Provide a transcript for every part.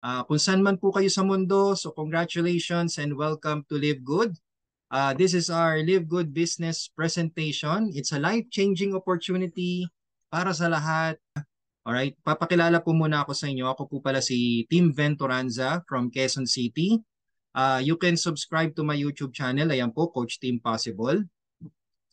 Kung saan man po kayo sa mundo, so congratulations and welcome to Live Good. This is our Live Good Business presentation. It's a life-changing opportunity para sa lahat. Alright, papakilala po muna ako sa inyo. Ako po pala si Tim Venturanza from Quezon City. You can subscribe to my YouTube channel. Ayan po, Coach Tim Possible.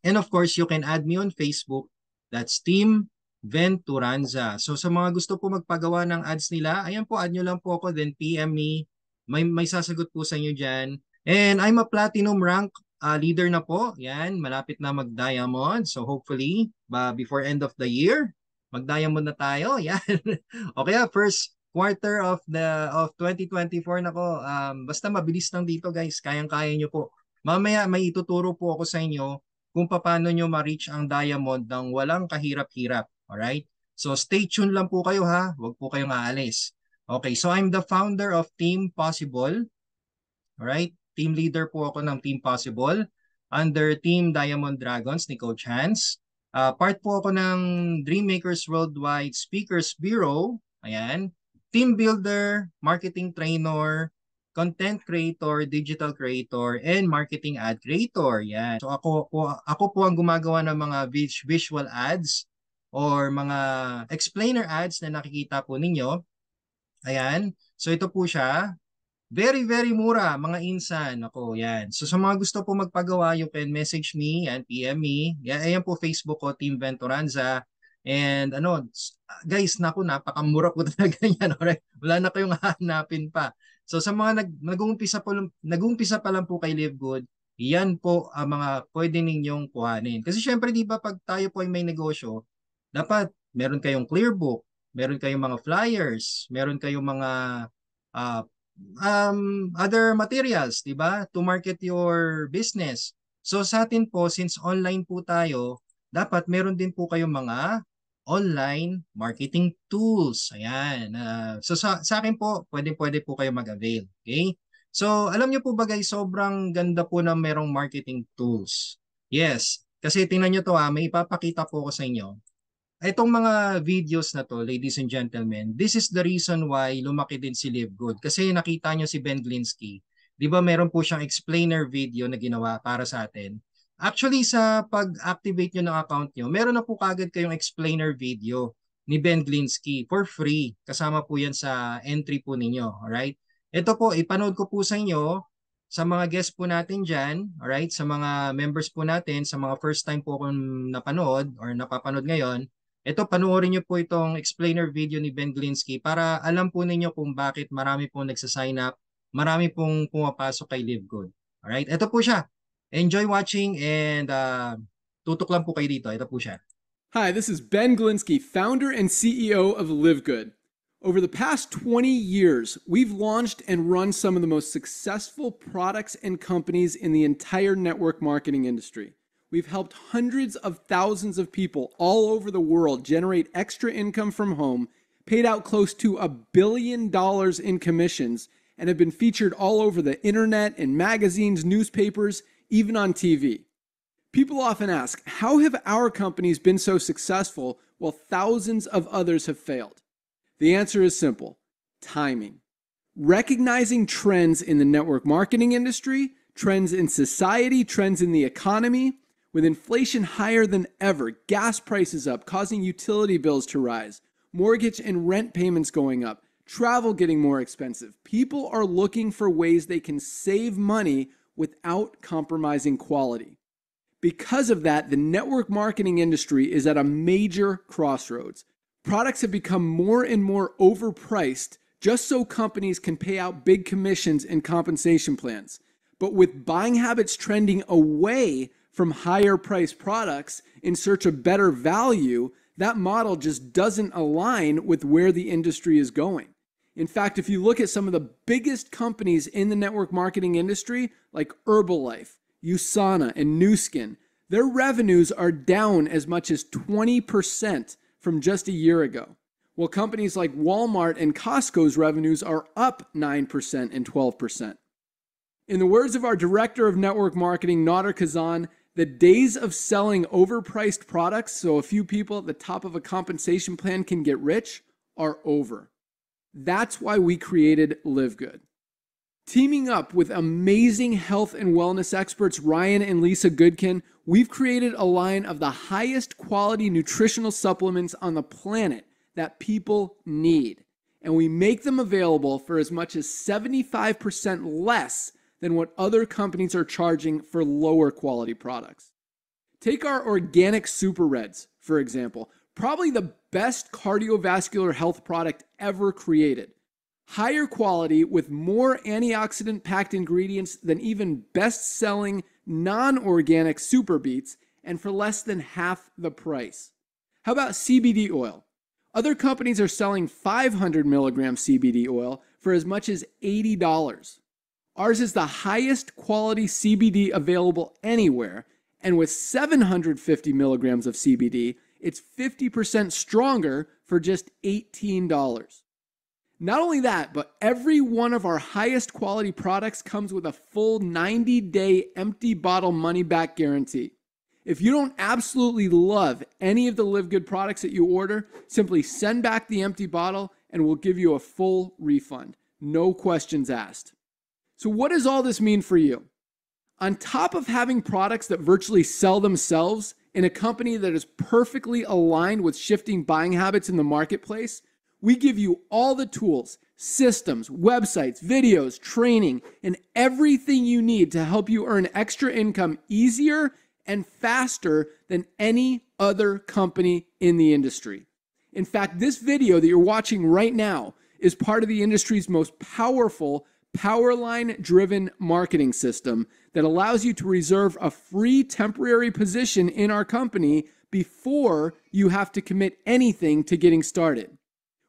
And of course, you can add me on Facebook. That's Team Venturanza. So sa mga gusto po magpagawa ng ads nila, ayan po, add nyo lang po ako, then PM me. May sasagot po sa inyo dyan. And I'm a platinum rank leader na po. Yan, malapit na mag-diamond. So hopefully, before end of the year, mag-diamond na tayo. Yan. Okay, first quarter of 2024 na ko. Basta mabilis lang dito guys. Kayang-kaya nyo po. Mamaya may ituturo po ako sa inyo kung paano nyo ma-reach ang diamond ng walang kahirap-hirap. Alright? So stay tuned lang po kayo ha. Huwag po kayong aalis. Okay, so I'm the founder of Team Possible. Alright? Team leader po ako ng Team Possible under Team Diamond Dragons ni Coach Hans. Part po ako ng Dreammakers Worldwide Speakers Bureau. Ayan. Team builder, marketing trainer, content creator, digital creator, and marketing ad creator. Yan. So ako po ang gumagawa ng mga visual ads or mga explainer ads na nakikita po ninyo. Ayan. So ito po siya. Very, very mura, mga insan. Ako, yan. So sa mga gusto po magpagawa, you can message me and PM me. Yan, ayan po Facebook ko, Team Venturanza. And guys, naku, napakamura po talaga yan. Alright? Wala na kayong hahanapin pa. So sa mga nag-uumpisa pa lang po kay Live Good, yan po ang mga pwede ninyong kuhanin. Kasi syempre, di ba, pag tayo po ay may negosyo, dapat meron kayong clear book, meron kayong mga flyers, meron kayong mga uh, other materials, di ba? To market your business. So sa atin po, since online po tayo, dapat meron din po kayong mga online marketing tools. Ayan. So sa akin po, pwede po kayo mag-avail. Okay? So alam niyo po ba guys, sobrang ganda po na merong marketing tools. Yes. Kasi tingnan niyo to may ipapakita po ko sa inyo. Itong mga videos na to, ladies and gentlemen, this is the reason why lumaki din si Live Good. Kasi nakita nyo si Ben Glinsky, di ba meron po siyang explainer video na ginawa para sa atin. Actually, sa pag-activate nyo ng account nyo, meron na po kagad kayong explainer video ni Ben Glinsky for free. Kasama po yan sa entry po ninyo. Alright? Ito po, ipanood ko po sa inyo sa mga guests po natin dyan, alright, sa mga members po natin, sa mga first time po akong napanood or napapanood ngayon, ito, panoorin niyo po itong explainer video ni Ben Glinsky para alam po ninyo kung bakit marami pong nagsasign up, marami pong pumapasok kay Live Good. Alright, ito po siya. Enjoy watching and tutok lang po kayo dito. Ito po siya. Hi, this is Ben Glinsky, founder and CEO of Live Good. Over the past 20 years, we've launched and run some of the most successful products and companies in the entire network marketing industry. We've helped hundreds of thousands of people all over the world generate extra income from home, paid out close to $1 billion in commissions, and have been featured all over the internet, in magazines, newspapers, even on TV. People often ask, how have our companies been so successful while thousands of others have failed? The answer is simple: timing. Recognizing trends in the network marketing industry, trends in society, trends in the economy. With inflation higher than ever, gas prices up, causing utility bills to rise, mortgage and rent payments going up, travel getting more expensive, people are looking for ways they can save money without compromising quality. Because of that, the network marketing industry is at a major crossroads. Products have become more and more overpriced just so companies can pay out big commissions and compensation plans. But with buying habits trending away from higher priced products in search of better value, that model just doesn't align with where the industry is going. In fact, if you look at some of the biggest companies in the network marketing industry, like Herbalife, USANA, and Nu Skin, their revenues are down as much as 20% from just a year ago. While companies like Walmart and Costco's revenues are up 9% and 12%. In the words of our director of network marketing, Nader Kazan, the days of selling overpriced products so a few people at the top of a compensation plan can get rich are over. That's why we created Live Good. Teaming up with amazing health and wellness experts Ryan and Lisa Goodkin, we've created a line of the highest quality nutritional supplements on the planet that people need. And we make them available for as much as 75% less than what other companies are charging for lower quality products. Take our organic Super Reds, for example, probably the best cardiovascular health product ever created. Higher quality with more antioxidant-packed ingredients than even best-selling non-organic Super Beets, and for less than half the price. How about CBD oil? Other companies are selling 500 milligram CBD oil for as much as $80. Ours is the highest quality CBD available anywhere, and with 750 milligrams of CBD, it's 50% stronger for just $18. Not only that, but every one of our highest quality products comes with a full 90-day empty bottle money-back guarantee. If you don't absolutely love any of the Live Good products that you order, simply send back the empty bottle and we'll give you a full refund. No questions asked. So what does all this mean for you? On top of having products that virtually sell themselves in a company that is perfectly aligned with shifting buying habits in the marketplace, we give you all the tools, systems, websites, videos, training, and everything you need to help you earn extra income easier and faster than any other company in the industry. In fact, this video that you're watching right now is part of the industry's most powerful Powerline-driven marketing system that allows you to reserve a free temporary position in our company before you have to commit anything to getting started.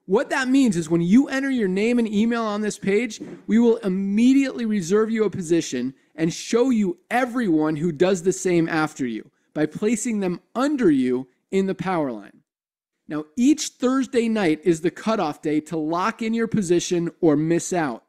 What that means is when you enter your name and email on this page, we will immediately reserve you a position and show you everyone who does the same after you by placing them under you in the power line. Now, each Thursday night is the cutoff day to lock in your position or miss out.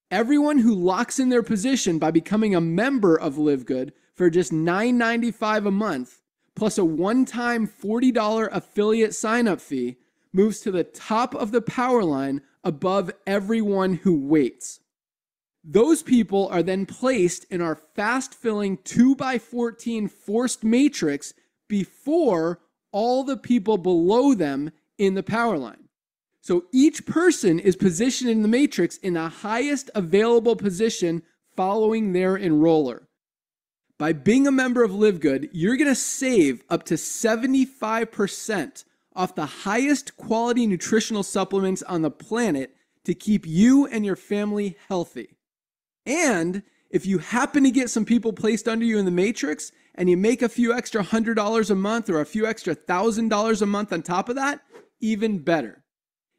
Everyone who locks in their position by becoming a member of Live Good for just $9.95 a month, plus a one-time $40 affiliate sign-up fee, moves to the top of the power line above everyone who waits. Those people are then placed in our fast-filling 2x14 forced matrix before all the people below them in the power line. So each person is positioned in the matrix in the highest available position following their enroller. By being a member of Live Good, you're going to save up to 75% off the highest quality nutritional supplements on the planet to keep you and your family healthy. And if you happen to get some people placed under you in the matrix and you make a few extra $100 a month or a few extra $1,000 a month on top of that, even better.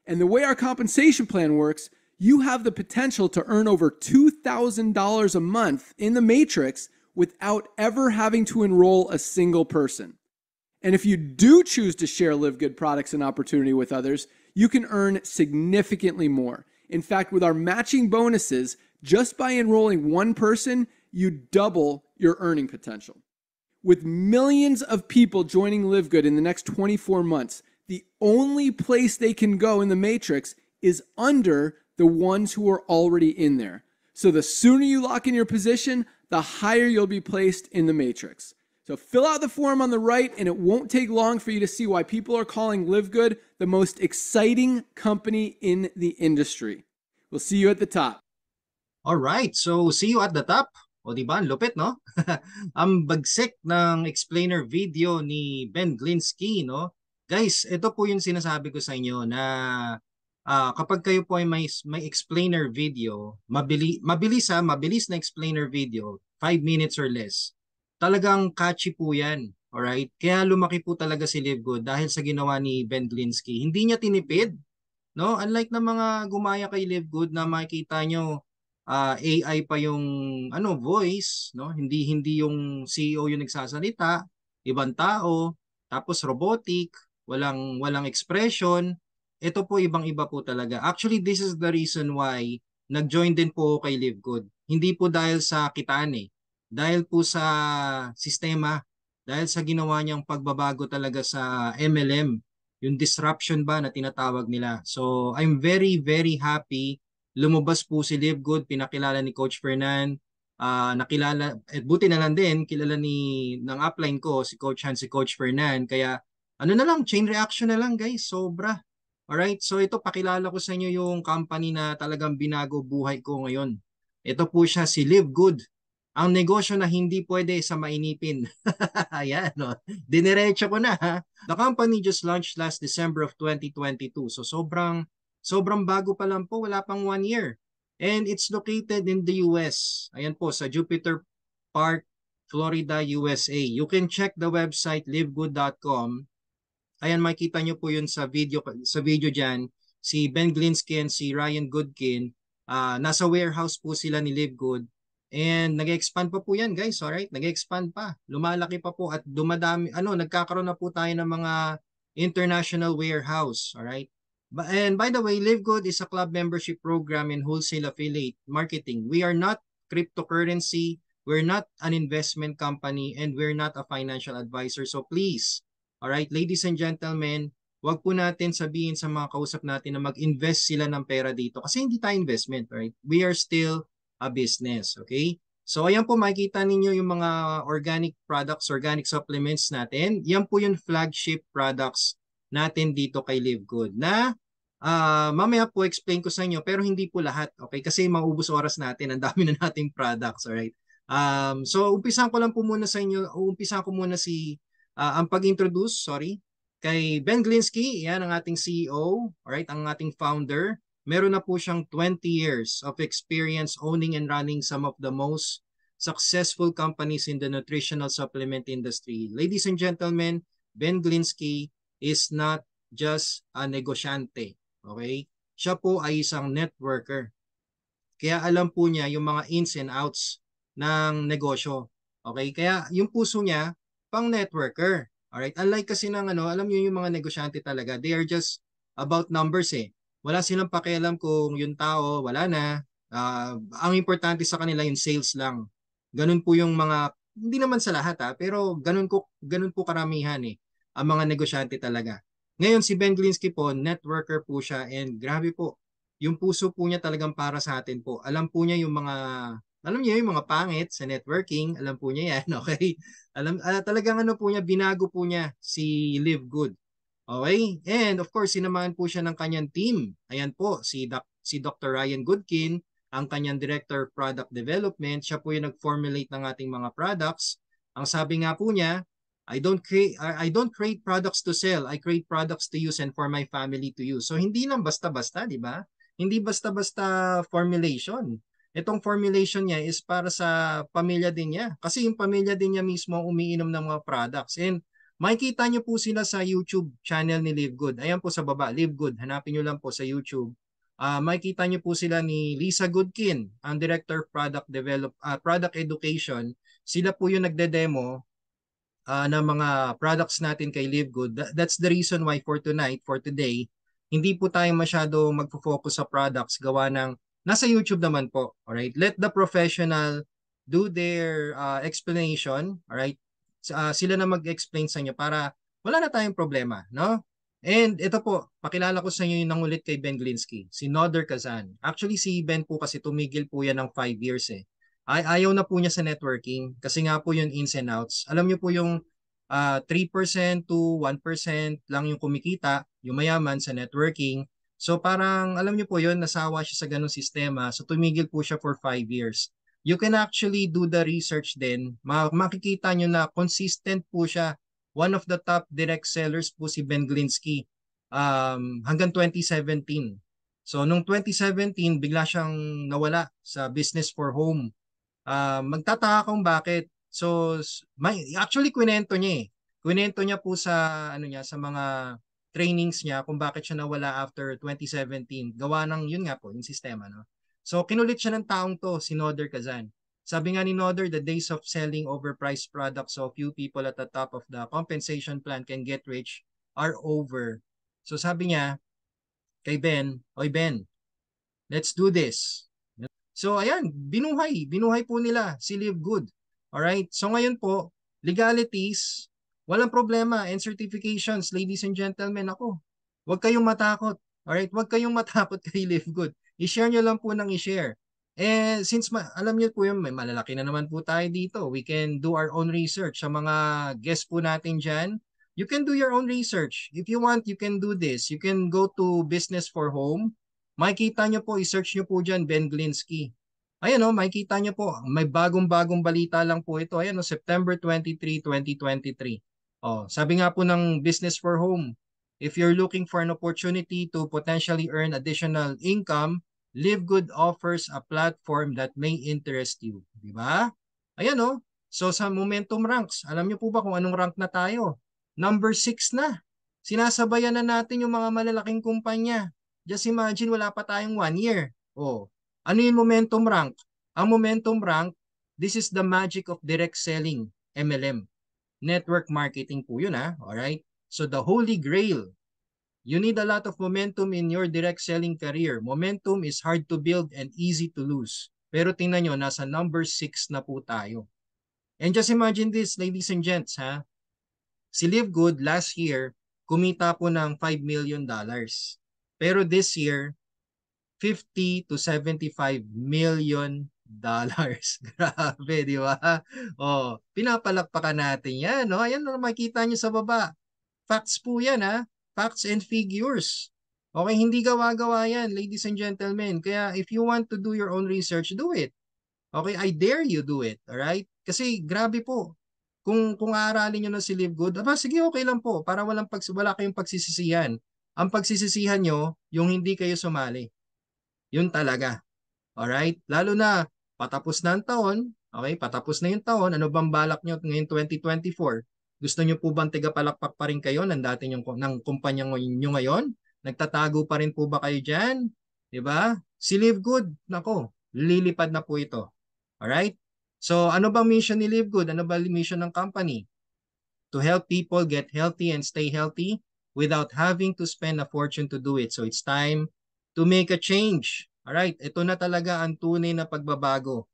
And the way our compensation plan works, you have the potential to earn over $2,000 a month in the matrix without ever having to enroll a single person. And if you do choose to share Live Good products and opportunity with others, you can earn significantly more. In fact, with our matching bonuses, just by enrolling one person, you double your earning potential. With millions of people joining Live Good in the next 24 months, the only place they can go in the matrix is under the ones who are already in there. So the sooner you lock in your position, the higher you'll be placed in the matrix. So fill out the form on the right, and it won't take long for you to see why people are calling Live Good the most exciting company in the industry. We'll see you at the top. All right, so see you at the top. O di ba, ang lupit, no? Ang bagsik ng explainer video ni Ben Glinsky, no? Guys, ito po yung sinasabi ko sa inyo na kapag kayo po ay may explainer video, mabilis na explainer video, 5 minutes or less. Talagang catchy po yan. Alright? Kaya lumaki po talaga si Live Good dahil sa ginawa ni Ben Glinsky. Hindi niya tinipid, no? Unlike na mga gumaya kay Live Good na makikita nyo AI pa yung voice, no? Hindi yung CEO yung nagsasalita, ibang tao, tapos robotic, walang expression. Ito po ibang-iba po talaga. Actually, this is the reason why nag-join din po kay Live Good. Hindi po dahil sa kitaan dahil po sa sistema, dahil sa ginawa niyang pagbabago talaga sa MLM yung disruption ba na tinatawag nila. So I'm very, very happy. Lumabas po si Live Good, pinakilala ni Coach Fernan. Nakilala, at buti na lang din, kilala ng upline ko, si Coach Han, si Coach Fernan. Kaya ano na lang, chain reaction na lang guys, sobra. Alright, so ito pakilala ko sa inyo yung company na talagang binago buhay ko ngayon. Ito po siya si Live Good. Ang negosyo na hindi pwede sa mainipin. Ayan, no? Diniretso ko na ha. The company just launched last December of 2022. So sobrang bago pa lang po, wala pang 1 year. And it's located in the US. Ayan po, sa Jupiter Park, Florida, USA. You can check the website livegood.com. Ayan, makikita nyo po yun sa video dyan. Si Ben Glinsky and si Ryan Goodkin, nasa warehouse po sila ni Live Good. And nag-expand pa po yan guys, alright? Nag-expand pa. Lumalaki pa po at dumadami, nagkakaroon na po tayo ng mga international warehouse, alright? And by the way, Live Good is a club membership program and wholesale affiliate marketing. We are not cryptocurrency, we're not an investment company, and we're not a financial advisor. So please, alright, ladies and gentlemen, wag po natin sabihin sa mga kausap natin na mag-invest sila ng pera dito kasi hindi tayo investment, right? We are still a business, okay? So ayan po, makikita ninyo yung mga organic products, organic supplements natin. Yan po yung flagship products natin dito kay Live Good na mamaya po explain ko sa inyo pero hindi po lahat, okay? Kasi maubos oras natin, ang dami na nating products, alright? So umpisahan ko lang po muna sa inyo, umpisahan ko muna ang pag-introduce, kay Ben Glinsky, yan ang ating CEO, alright, ang ating founder. Meron na po siyang 20 years of experience owning and running some of the most successful companies in the nutritional supplement industry. Ladies and gentlemen, Ben Glinsky is not just a negosyante, okay? Siya po ay isang networker. Kaya alam po niya yung mga ins and outs ng negosyo. Okay? Kaya yung puso niya, pang networker. Alright? Unlike kasi ng alam niyo yung mga negosyante talaga, they are just about numbers eh. Wala silang pakialam kung yung tao, wala na. Ang importante sa kanila yung sales lang. Ganun po yung mga, hindi naman sa lahat pero ganun po karamihan eh. Ang mga negosyante talaga. Ngayon si Ben Glinsky po, networker po siya and grabe po, yung puso po niya talagang para sa atin po. Alam niyo yung mga pangit sa networking, alam po niya yan, okay? Talagang po niya, binago po niya si Live Good. Okay? And of course, sinamahan po siya ng kanyang team. Ayan po, si Dr. Ryan Goodkin, ang kanyang Director of Product Development. Siya po yung nag-formulate ng ating mga products. Ang sabi nga po niya, I don't create products to sell. I create products to use and for my family to use. So hindi lang basta-basta, di ba? Hindi basta-basta formulation. Itong formulation niya is para sa pamilya din niya. Kasi yung pamilya din niya mismo ang umiinom ng mga products. And makikita niyo po sila sa YouTube channel ni Live Good. Ayan po sa baba, Live Good. Hanapin niyo lang po sa YouTube. Makikita niyo po sila ni Lisa Goodkin, ang Director of Product Education. Sila po yung nagde-demo ng mga products natin kay Live Good. That's the reason why for today, hindi po tayo masyado magfo-focus sa products gawa ng nasa YouTube naman po. Alright? Let the professional do their explanation. Alright? Sila na mag-explain sa inyo para wala na tayong problema. No? And ito po, pakilala ko sa inyo yung nangulit kay Ben Glinsky, si Noder Kazan. Actually, si Ben po kasi tumigil po yan ng 5 years eh. Ayaw na po niya sa networking kasi nga po yung ins and outs. Alam niyo po yung 3% to 1% lang yung kumikita, yung mayaman sa networking. So parang alam niyo po yun, nasawa siya sa ganung sistema. So tumigil po siya for 5 years. You can actually do the research din. Makikita niyo na consistent po siya. One of the top direct sellers po si Ben Glinsky hanggang 2017. So nung 2017, bigla siyang nawala sa business for home. Magtataka kung bakit. So actually kwento niya eh. Kwento niya po sa sa mga trainings niya kung bakit siya nawala after 2017. Gawa ng yun nga po, yung sistema, no. So kinulit siya ng taong to, si Noder Kazan. Sabi nga ni Noder, the days of selling overpriced products so few people at the top of the compensation plan can get rich are over. So sabi niya kay Ben, "Oy Ben, let's do this." So ayan, binuhay po nila si Live Good. Alright? So ngayon po, legalities, Walang problema. And certifications, ladies and gentlemen, ako. Huwag kayong matakot. Alright? Huwag kayong matakot kay Live Good. I-share nyo lang po ng i-share. And since alam niyo po yun, may malalaki na naman po tayo dito. We can do our own research. Sa mga guests po natin dyan, you can do your own research. If you want, you can do this. You can go to Business for Home. Makikita nyo po, i-search nyo po dyan, Ben Glinsky. Ayan o, makikita nyo po, may bagong-bagong balita lang po ito. Ayan o, September 23, 2023. Oh, sabi nga po ng Business for Home, if you're looking for an opportunity to potentially earn additional income, Live Good offers a platform that may interest you. Di ba? Ayan o. So sa Momentum Ranks, alam niyo po ba kung anong rank na tayo? Number 6 na. Sinasabayan na natin yung mga malalaking kumpanya. Just imagine, wala pa tayong 1 year. Oh, ano yung Momentum Rank? Ang Momentum Rank, this is the magic of direct selling, MLM. Network marketing po yun, ha? Alright? So the holy grail, you need a lot of momentum in your direct selling career. Momentum is hard to build and easy to lose. Pero tingnan nyo, nasa number 6 na po tayo. And just imagine this, ladies and gents, ha? Si Live Good last year, kumita po ng $5 million. Pero this year, 50 to 75 million dollars. Grabe, di ba? Oh, pinapalakpakan natin yan, no? Ayan, no, makikita nyo sa baba. Facts po yan, ha? Facts and figures. Okay, hindi gawa-gawa yan, ladies and gentlemen. Kaya if you want to do your own research, do it. Okay, I dare you do it. Alright? Kasi grabe po. Kung aaralin nyo na si Live Good, aba, sige, okay lang po. Para wala kayong pagsisisihan. Ang pagsisisihan nyo, yung hindi kayo sumali. Yun talaga. Alright? Lalo na, patapos na ang taon, okay, patapos na yung taon, ano bang balak nyo ngayon 2024? Gusto nyo po bang tigapalakpak pa rin kayo ng dati ng kumpanya nyo ngayon? Nagtatago pa rin po ba kayo dyan? Diba? Si Live Good, nako, lilipad na po ito. Alright? So, ano bang mission ni Live Good? Ano ba mission ng company? To help people get healthy and stay healthy without having to spend a fortune to do it. So, it's time to make a change. Alright, ito na talaga ang tunay na pagbabago.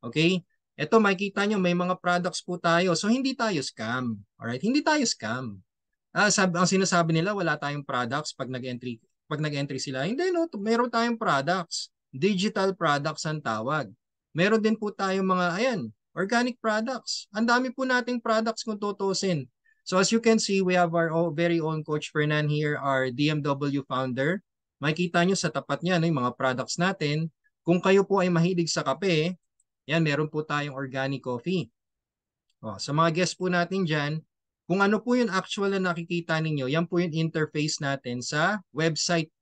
Okay? Ito, makikita nyo, may mga products po tayo. So, hindi tayo scam. Alright, hindi tayo scam. Ang sinasabi nila, wala tayong products pag nag-entry sila. Hindi, no? Meron tayong products. Digital products ang tawag. Meron din po tayong mga, ayan, organic products. Ang dami po nating products kung tutusin. So, as you can see, we have our very own Coach Fernan here, our DMW founder. Makikita nyo sa tapat niya, no, yung mga products natin. Kung kayo po ay mahilig sa kape, yan, meron po tayong organic coffee. Sa mga guests po natin dyan, kung ano po yung actual na nakikita ninyo, yan po yung interface natin sa website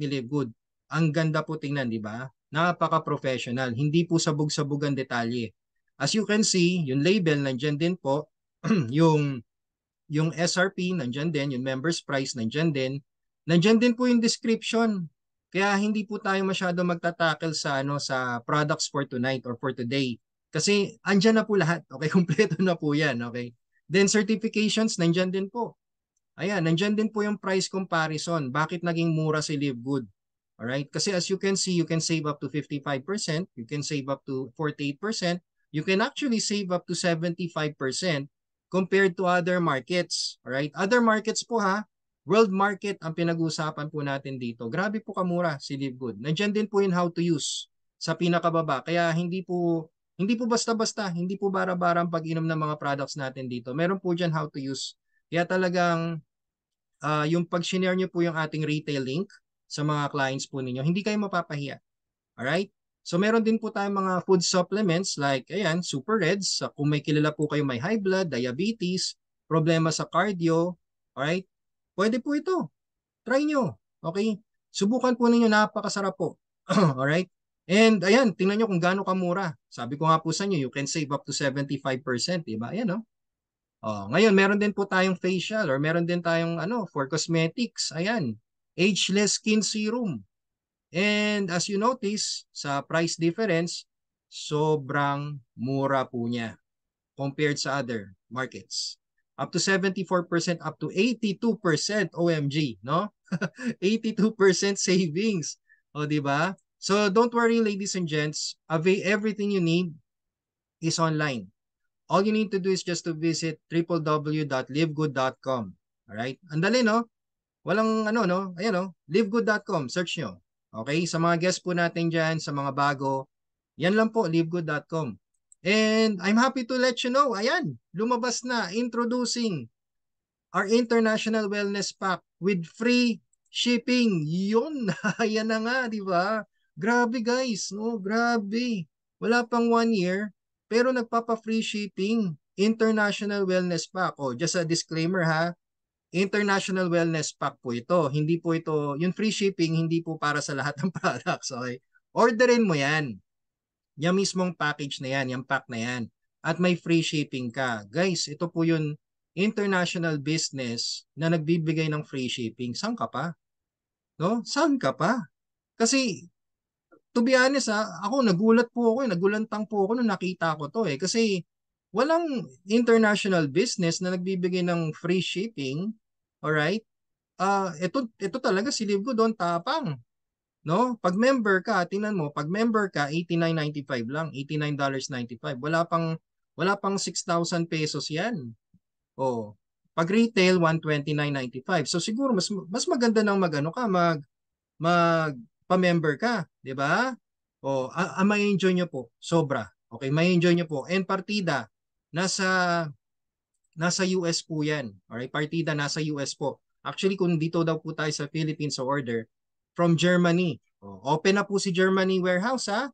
ni Live Good. Ang ganda po tingnan, di ba? Napaka-professional. Hindi po sabog-sabog ang detalye. As you can see, yung label nandyan din po, yung SRP nandyan din, yung members price nandyan din. Nandyan din po yung description. Kaya hindi po tayo masyado magtatackle sa products for tonight or for today. Kasi andyan na po lahat. Okay, kumpleto na po yan. Okay. Then certifications, nandyan din po. Ayan, nandyan din po yung price comparison. Bakit naging mura si Live Good? Alright? Kasi as you can see, you can save up to 55%. You can save up to 48%. You can actually save up to 75% compared to other markets. Alright? Other markets po ha, world market ang pinag-uusapan po natin dito. Grabe po kamura si Live Good. Nandyan din po yung how to use sa pinakababa. Kaya hindi po basta-basta, hindi po bara-bara ang pag-inom ng mga products natin dito. Meron po dyan how to use. Kaya talagang yung pag-share nyo po yung ating retail link sa mga clients po ninyo, hindi kayo mapapahiya. Alright? So meron din po tayong mga food supplements like, ayan, Super Reds. Kung may kilala po kayo may high blood, diabetes, problema sa cardio, alright? Pwede po ito. Try nyo. Okay? Subukan po ninyo, napakasarap po. Alright? And ayan, tingnan nyo kung gaano kamura. Sabi ko nga po sa inyo, you can save up to 75%, diba? Ayan, no? Ngayon, meron din po tayong facial or meron din tayong for cosmetics. Ayan, ageless skin serum. And as you notice, sa price difference, sobrang mura po niya compared sa other markets. Up to 74%, up to 82% OMG, no? 82% savings. O, di ba? So, don't worry, ladies and gents. Everything you need is online. All you need to do is just to visit www.livegood.com. Alright? Andali, no? Walang ano, no? Ayan, no? livegood.com. Search nyo. Okay? Sa mga guests po natin dyan, sa mga bago, yan lang po, livegood.com. And I'm happy to let you know, ayan, lumabas na, introducing our International Wellness Pack with free shipping. Yun, ayan na nga, di ba? Grabe guys, no? Grabe. Wala pang 1 year, pero nagpapa-free shipping. International Wellness Pack. Oh, just a disclaimer ha. International Wellness Pack po ito. Hindi po ito, yung free shipping, hindi po para sa lahat ng products. Okay? Orderin mo yan. Yung mismong package na yan, yung pack na yan. At may free shipping ka. Guys, ito po yung international business na nagbibigay ng free shipping. Saan ka pa? No? Saan ka pa? Kasi, to be honest ako nagulat po ako, nagulantang po ako nung nakita ko to Kasi, walang international business na nagbibigay ng free shipping. Alright? Ito talaga si Live Good doon tapang. No? Pag member ka, tingnan mo, pag member ka, $89.95 lang, $89.95. Wala pang 6,000 pesos 'yan. Oh. Pag retail, $129.95. So siguro mas maganda nang magano ka, pa-member ka, 'di ba? Oh, may enjoy nyo po, sobra. Okay, may enjoy nyo po. And partida nasa US po 'yan. Alright, partida nasa US po. Actually, kung dito daw po tayo sa Philippines sa order, from Germany. Open na po si Germany warehouse ha.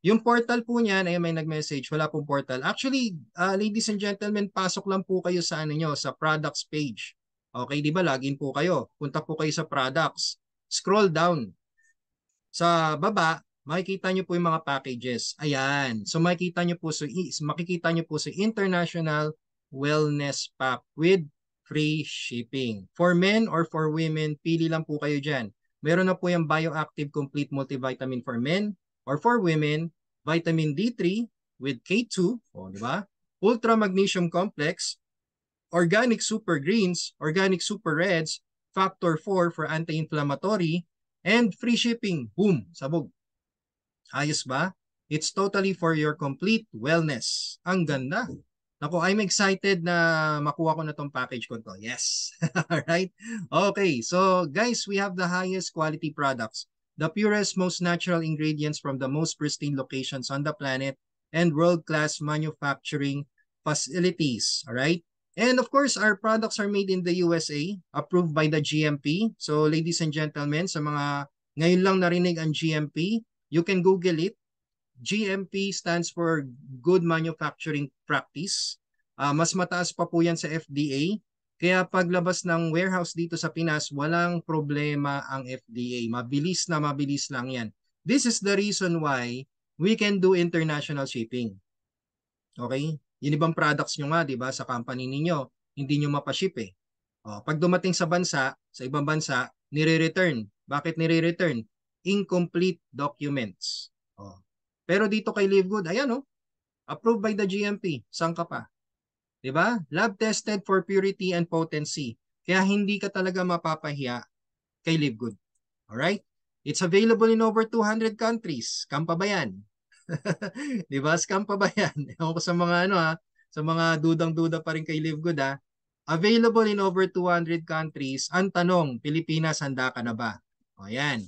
Yung portal po niyan ay may nag-message, wala pong portal. Actually, ladies and gentlemen, pasok lang po kayo sa sa products page. Okay, 'di ba? Login po kayo. Punta po kayo sa products. Scroll down. Sa baba, makikita niyo po yung mga packages. Ayan. So makikita niyo po sa International Wellness Pack with free shipping. For men or for women, pili lang po kayo dyan. Meron na po yung Bioactive Complete Multivitamin for men or for women, vitamin D3 with K2, di ba? Ultra Magnesium Complex, Organic Super Greens, Organic Super Reds, Factor 4 for anti-inflammatory, and free shipping. Boom! Sabog. Ayos ba? It's totally for your complete wellness. Ang ganda. Ako, I'm excited na makuha ko na tong package ko to. Yes. Alright? Okay. So, guys, we have the highest quality products. The purest, most natural ingredients from the most pristine locations on the planet and world-class manufacturing facilities. Alright? And of course, our products are made in the USA, approved by the GMP. So, ladies and gentlemen, sa mga ngayon lang narinig ang GMP, you can Google it. GMP stands for Good Manufacturing Practice. Mas mataas pa po yan sa FDA. Kaya paglabas ng warehouse dito sa Pinas, walang problema ang FDA. Mabilis lang yan. This is the reason why we can do international shipping. Okay? Yung ibang products nyo nga, di ba, sa company ninyo, hindi nyo mapaship pag dumating sa bansa, sa ibang bansa, nire-return. Bakit nire-return? Incomplete documents. Pero dito kay Live Good, ayan approved by the GMP. Saan ka pa? 'Di ba? Lab tested for purity and potency. Kaya hindi ka talaga mapapahiya kay Live Good. Alright? It's available in over 200 countries. Scam pa ba yan? 'Di ba? Scam pa ba yan? Ewan ko sa mga sa mga dudang-duda pa rin kay Live Good Available in over 200 countries. Ang tanong, Pilipinas, handa ka na ba? O yan.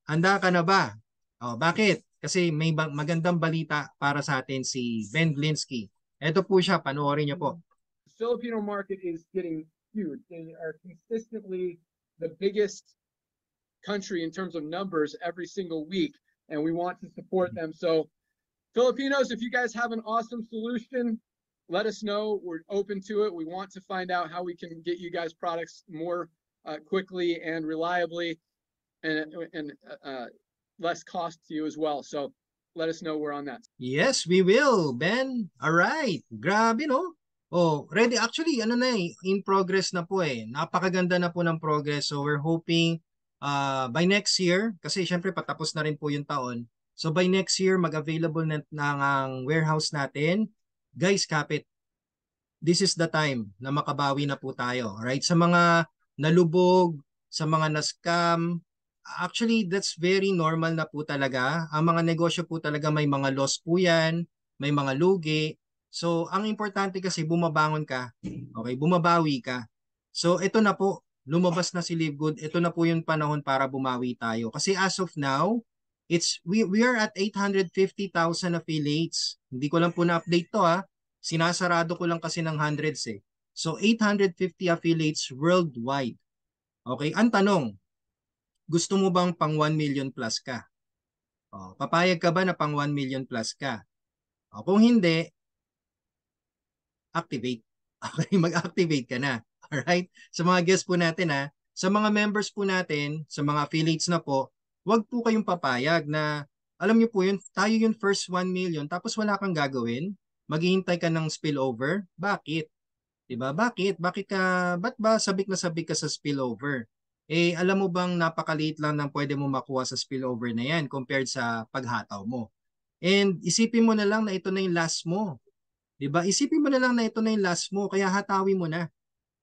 Handa ka na ba? Bakit? Kasi may magandang balita para sa atin si Ben Glinsky. Ito po siya, panoorin niyo po. The Filipino market is getting huge. They are consistently the biggest country in terms of numbers every single week, and we want to support them. So, Filipinos, if you guys have an awesome solution, let us know. We're open to it. We want to find out how we can get you guys products more quickly and reliably, and less cost to you as well. So let us know we're on that. Yes, we will, Ben. All right. Grabe, no? Ready. Actually, in progress na po Napakaganda na po ng progress. So we're hoping by next year, kasi syempre patapos na rin po yung taon. So by next year, mag-available na ang warehouse natin. Guys, kapit. This is the time na makabawi na po tayo. Alright? Sa mga nalubog, sa mga na-scam, actually, that's very normal na po talaga. Ang mga negosyo po talaga may mga loss po yan, may mga lugi. So, ang importante kasi bumabangon ka, okay, bumabawi ka. So, ito na po, lumabas na si Live Good. Ito na po yung panahon para bumawi tayo. Kasi as of now, we are at 850,000 affiliates. Hindi ko lang po na-update to ha. Sinasarado ko lang kasi ng hundreds eh. So, 850 affiliates worldwide. Okay, ang tanong, gusto mo bang pang 1 million plus ka? Papayag ka ba na pang 1 million plus ka? Kung hindi, activate. Okay, mag-activate ka na. Alright? Sa mga guests po natin ha, sa mga members po natin, sa mga affiliates na po, wag po kayong papayag na, alam niyo po yun, tayo yung first 1 million, tapos wala kang gagawin, maghihintay ka ng spillover. Bakit? Diba? Ba't ba sabik na sabik ka sa spillover? Eh, alam mo bang napakaliit lang ng pwede mo makuha sa spillover na yan compared sa paghataw mo. And isipin mo na lang na ito na yung last mo. 'Di ba? Isipin mo na lang na ito na yung last mo, kaya hatawin mo na.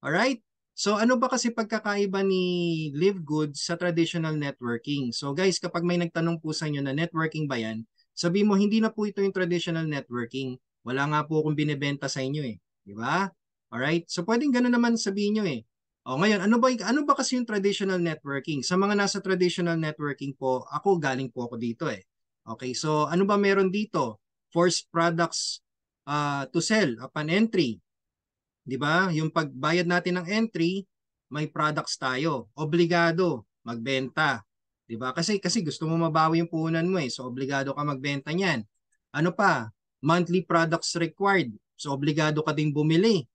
Alright? So ano ba kasi pagkakaiba ni Live Good sa traditional networking? So guys, kapag may nagtanong po sa inyo na networking ba yan, sabi mo hindi na po ito yung traditional networking. Wala nga po akong binebenta sa inyo eh. 'Di ba? Alright? So pwedeng gano'n naman sabihin nyo eh. O ngayon, ano ba kasi yung traditional networking? Sa mga nasa traditional networking po, ako galing po ako dito eh. Okay, so ano ba meron dito? Forced products to sell upon entry. 'Di ba? Yung pagbayad natin ng entry, may products tayo. Obligado magbenta. 'Di ba? Kasi gusto mo mabawi yung puhunan mo eh. So obligado ka magbenta niyan. Ano pa? Monthly products required. So obligado ka ding bumili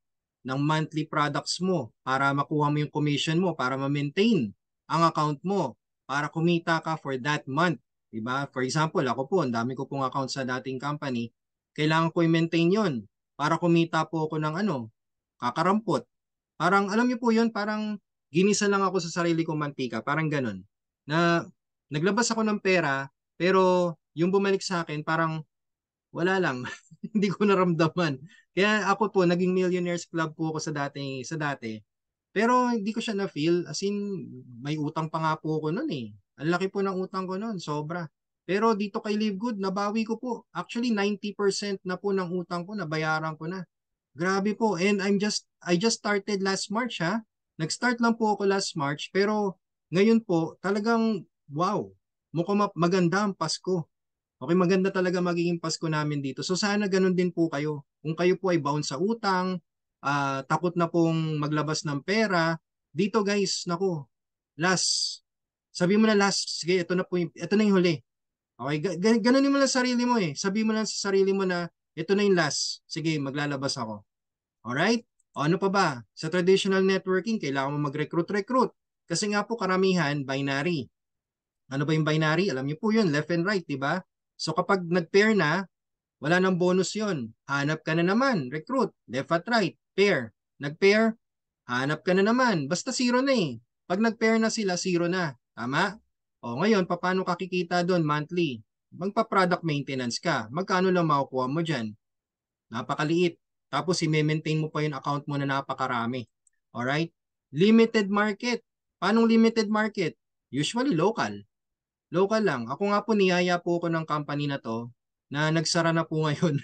ng monthly products mo para makuha mo yung commission mo, para ma-maintain ang account mo, para kumita ka for that month. 'Di ba? For example, ako po, ang dami ko pong account sa dating company, kailangan ko i-maintain 'yon para kumita po ako ng kakarampot. Parang alam niyo po 'yon, parang ginisa lang ako sa sarili kong mantika, parang ganun. Na naglabas ako ng pera, pero yung bumalik sa akin parang wala lang. Hindi ko naramdaman. Kaya ako po, naging Millionaires Club po ako sa dati. Pero hindi ko siya na-feel. As in, may utang pa nga po ako noon eh. Ang laki po ng utang ko noon, sobra. Pero dito kay Live Good, nabawi ko po. Actually, 90% na po ng utang ko, nabayaran ko na. Grabe po. And I just started last March ha. Nag-start lang po ako last March. Pero ngayon po, talagang wow. Mukhang maganda ang Pasko. Okay, maganda talaga magiging Pasko namin dito. So sana ganun din po kayo. Kung kayo po ay bound sa utang, takot na pong maglabas ng pera, dito guys, nako, last. Sabi mo na last, sige, ito na yung huli. Okay, ganunin mo lang sa sarili mo eh. Sabi mo lang sa sarili mo na ito na yung last. Sige, maglalabas ako. Alright? O ano pa ba? Sa traditional networking, kailangan mo mag-recruit. Kasi nga po karamihan, binary. Ano ba yung binary? Alam niyo po yun, left and right, di ba? So kapag nag-pair na, wala nang bonus yon. Hanap ka na naman, recruit, left at right, pair. Nag-pair, hanap ka na naman. Basta zero na eh. Pag nag-pair na sila, zero na. Tama? O ngayon, paano ka kikita doon monthly? Magpa-product maintenance ka. Magkano lang makukuha mo dyan? Napakaliit. Tapos i-maintain mo pa yung account mo na napakarami. Alright? Limited market. Paano limited market? Usually local. Local lang. Ako nga po, niyaya po ako ng company na to na nagsara na po ngayon.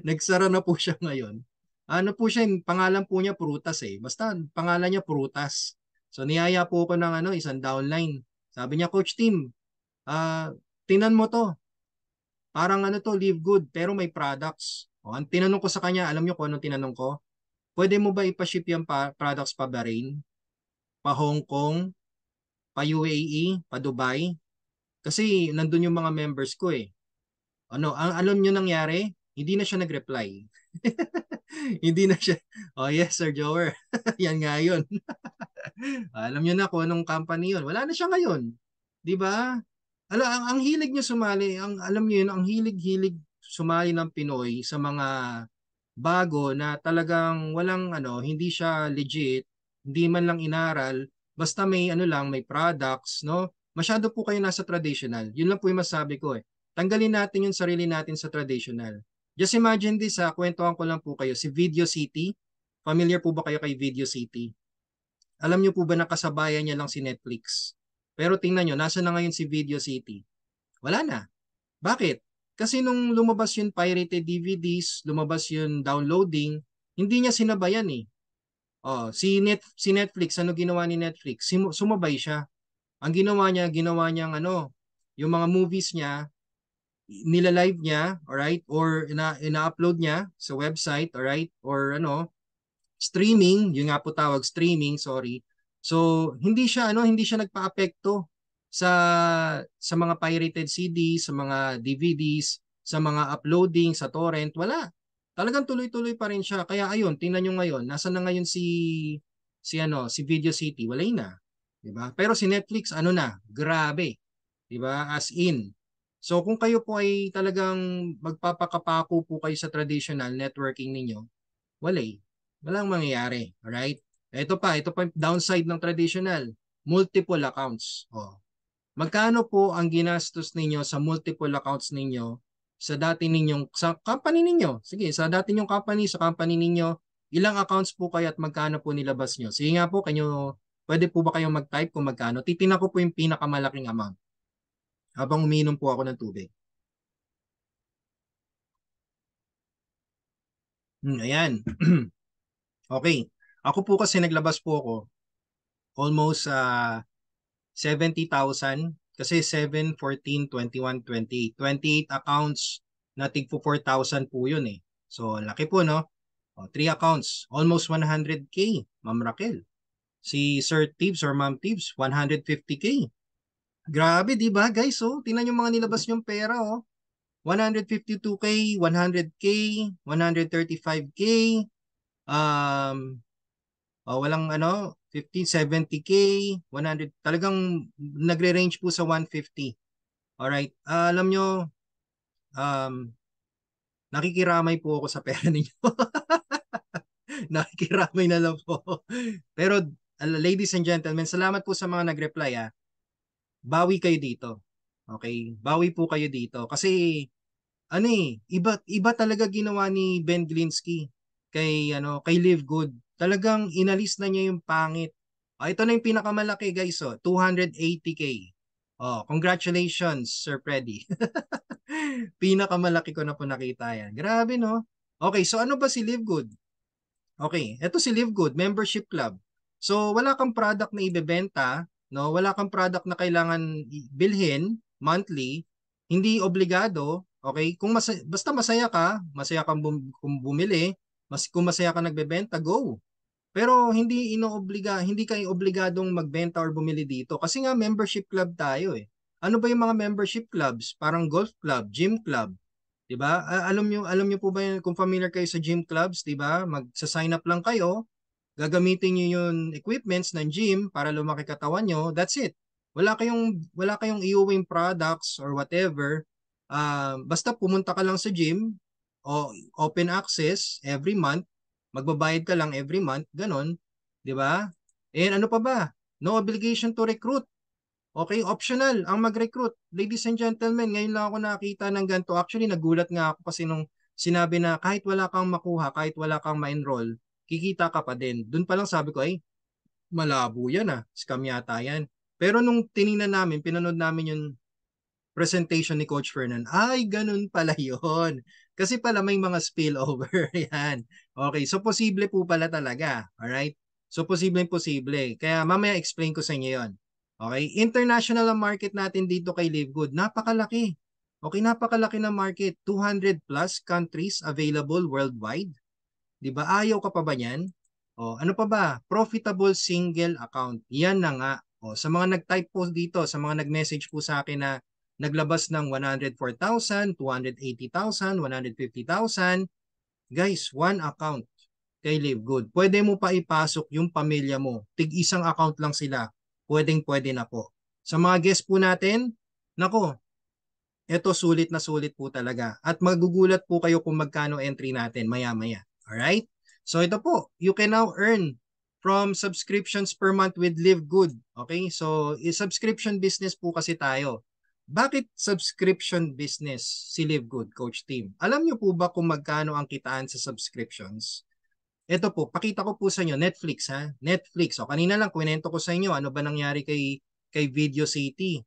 Nagsara na po siya ngayon. Ano po siya, pangalan po niya Prutas eh. Basta pangalan niya Prutas. So niyaya po ako ng isang downline. Sabi niya, Coach Tim, tingnan mo to. Parang Live Good, pero may products. Ang tinanong ko sa kanya, alam niyo kung anong tinanong ko? Pwede mo ba ipaship yung products pa Bahrain, pa Hong Kong, pa UAE, pa Dubai? Kasi nandun yung mga members ko eh. Ang alam nyo nangyari? Hindi na siya nag-reply. Hindi na siya, oh yes Sir Jower, yan nga yun. Alam nyo na kung anong company yun. Wala na siya ngayon. Di ba? Ang hilig nyo sumali, alam nyo yun, ang hilig-hilig sumali ng Pinoy sa mga bago na talagang walang hindi siya legit, hindi man lang inaral, basta may may products, no? Masyado po kayo nasa traditional. Yun lang po yung masabi ko eh. Tanggalin natin yung sarili natin sa traditional. Just imagine this kwentuhan ko lang po kayo, si Video City. Familiar po ba kayo kay Video City? Alam niyo po ba na kasabayan niya lang si Netflix? Pero tingnan nyo, nasa na ngayon si Video City? Wala na. Bakit? Kasi nung lumabas yung pirated DVDs, lumabas yung downloading, hindi niya sinabayan eh. Oh, si Netflix, ano ginawa ni Netflix? Sumabay siya. Ang ginawa niyang ano, yung mga movies niya, nila-live niya, alright? Or ina-upload niya sa website, alright? Or ano, streaming, yung nga po tawag streaming, sorry. So, hindi siya nagpaapekto sa mga pirated CDs, sa mga DVDs, sa mga uploading sa torrent, wala. Talagang tuloy-tuloy pa rin siya. Kaya ayun, tingnan niyo ngayon, nasa na ngayon si Video City, wala na, 'di ba? Pero si Netflix ano na, grabe, 'di ba? As in. So kung kayo po ay talagang magpapakapako po kayo sa traditional networking ninyo, wala eh. Walang mangyayari. Alright? Ito pa yung downside ng traditional. Multiple accounts. Oh. Magkano po ang ginastos ninyo sa multiple accounts ninyo sa company ninyo? Sige, sa dati ninyong company, sa company ninyo, ilang accounts po kayo at magkano po nilabas nyo? Sige nga po, pwede po ba kayong mag-type kung magkano? Titingnan ko po yung pinakamalaking amount habang umiinom po ako ng tubig. Ayan. Okay. Ako po kasi naglabas po ako almost 70,000 kasi 7, 14, 21, 28. 28 accounts na tigpo 4,000 po yun eh. So, laki po no? O, 3 accounts, almost 100K, Ma'am Raquel. Si Sir Tibbs or Ma'am Tibbs, 150K. Grabe, di ba guys? Oh, tingnan yung mga nilabas yung pera oh. 152K, 100K, 135K, um, walang ano, 50, 70K, 100, talagang nagre-range po sa 150. Alright, alam nyo, um, nakikiramay po ako sa pera ninyo. Nakikiramay na lang po. Pero, ladies and gentlemen, salamat po sa mga nag-reply ah. Bawi kayo dito. Okay? Bawi po kayo dito. Kasi, ano eh, iba talaga ginawa ni Ben Glinsky kay Live Good. Talagang inalis na niya yung pangit. Ito na yung pinakamalaki guys, 280K. Congratulations Sir Freddy. Pinakamalaki ko na po nakita yan. Grabe no? Okay, so ano ba si Live Good? Okay, ito si Live Good, membership club. So wala kang product na ibebenta, no? Wala kang product na kailangan bilhin monthly, hindi obligado, okay? Basta masaya kang kung bumili, kung masaya ka nagbebenta, go. Pero hindi kayo obligadong magbenta or bumili dito kasi nga membership club tayo eh. Ano ba yung mga membership clubs? Parang golf club, gym club, 'di ba? Alam niyo po ba yun, kung familiar kayo sa gym clubs, 'di ba? Magsa-sign up lang kayo, gagamitin niyo yung equipments ng gym para lumaki katawan niyo. That's it. Wala kayong iuwing products or whatever. Basta pumunta ka lang sa gym o open access every month, magbabayad ka lang every month, ganon, 'di ba? And ano pa ba? No obligation to recruit. Okay, optional ang mag-recruit. Ladies and gentlemen, ngayon lang ako nakita ng ganito. Actually, nagulat nga ako kasi nung sinabi na kahit wala kang makuha, kahit wala kang ma-enroll, kikita ka pa din. Doon pa lang sabi ko, ay, malabo yan ah. Scam yata yan. Pero nung tiningnan namin, pinanood namin yung presentation ni Coach Fernan, ay, ganun pala yon. Kasi pala may mga spillover. Yan. Okay, so posible po pala talaga. Alright? So posible. Kaya mamaya explain ko sa inyo yon. Okay, international ang market natin dito kay Livegood. Napakalaki. Okay, napakalaki na market. 200 plus countries available worldwide. 'Di ba? Ayaw ka pa ba niyan? Ano pa ba? Profitable single account. Yan na nga. Sa mga nag-type po dito, sa mga nag-message po sa akin na naglabas ng 104,000, 280,000, 150,000, guys, one account kay Live Good. Pwede mo pa ipasok yung pamilya mo. Tig-isang account lang sila. Pwede na po. Sa mga guest po natin, nako, eto sulit na sulit po talaga. At magugulat po kayo kung magkano entry natin maya-maya. Alright? So ito po, you can now earn from subscriptions per month with Live Good. Okay? So, subscription business po kasi tayo. Bakit subscription business si Live Good, Coach Team? Alam niyo po ba kung magkano ang kitaan sa subscriptions? Ito po, pakita ko po sa inyo, Netflix ha. Netflix. Kanina lang kwento ko sa inyo ano ba nangyari kay Video City.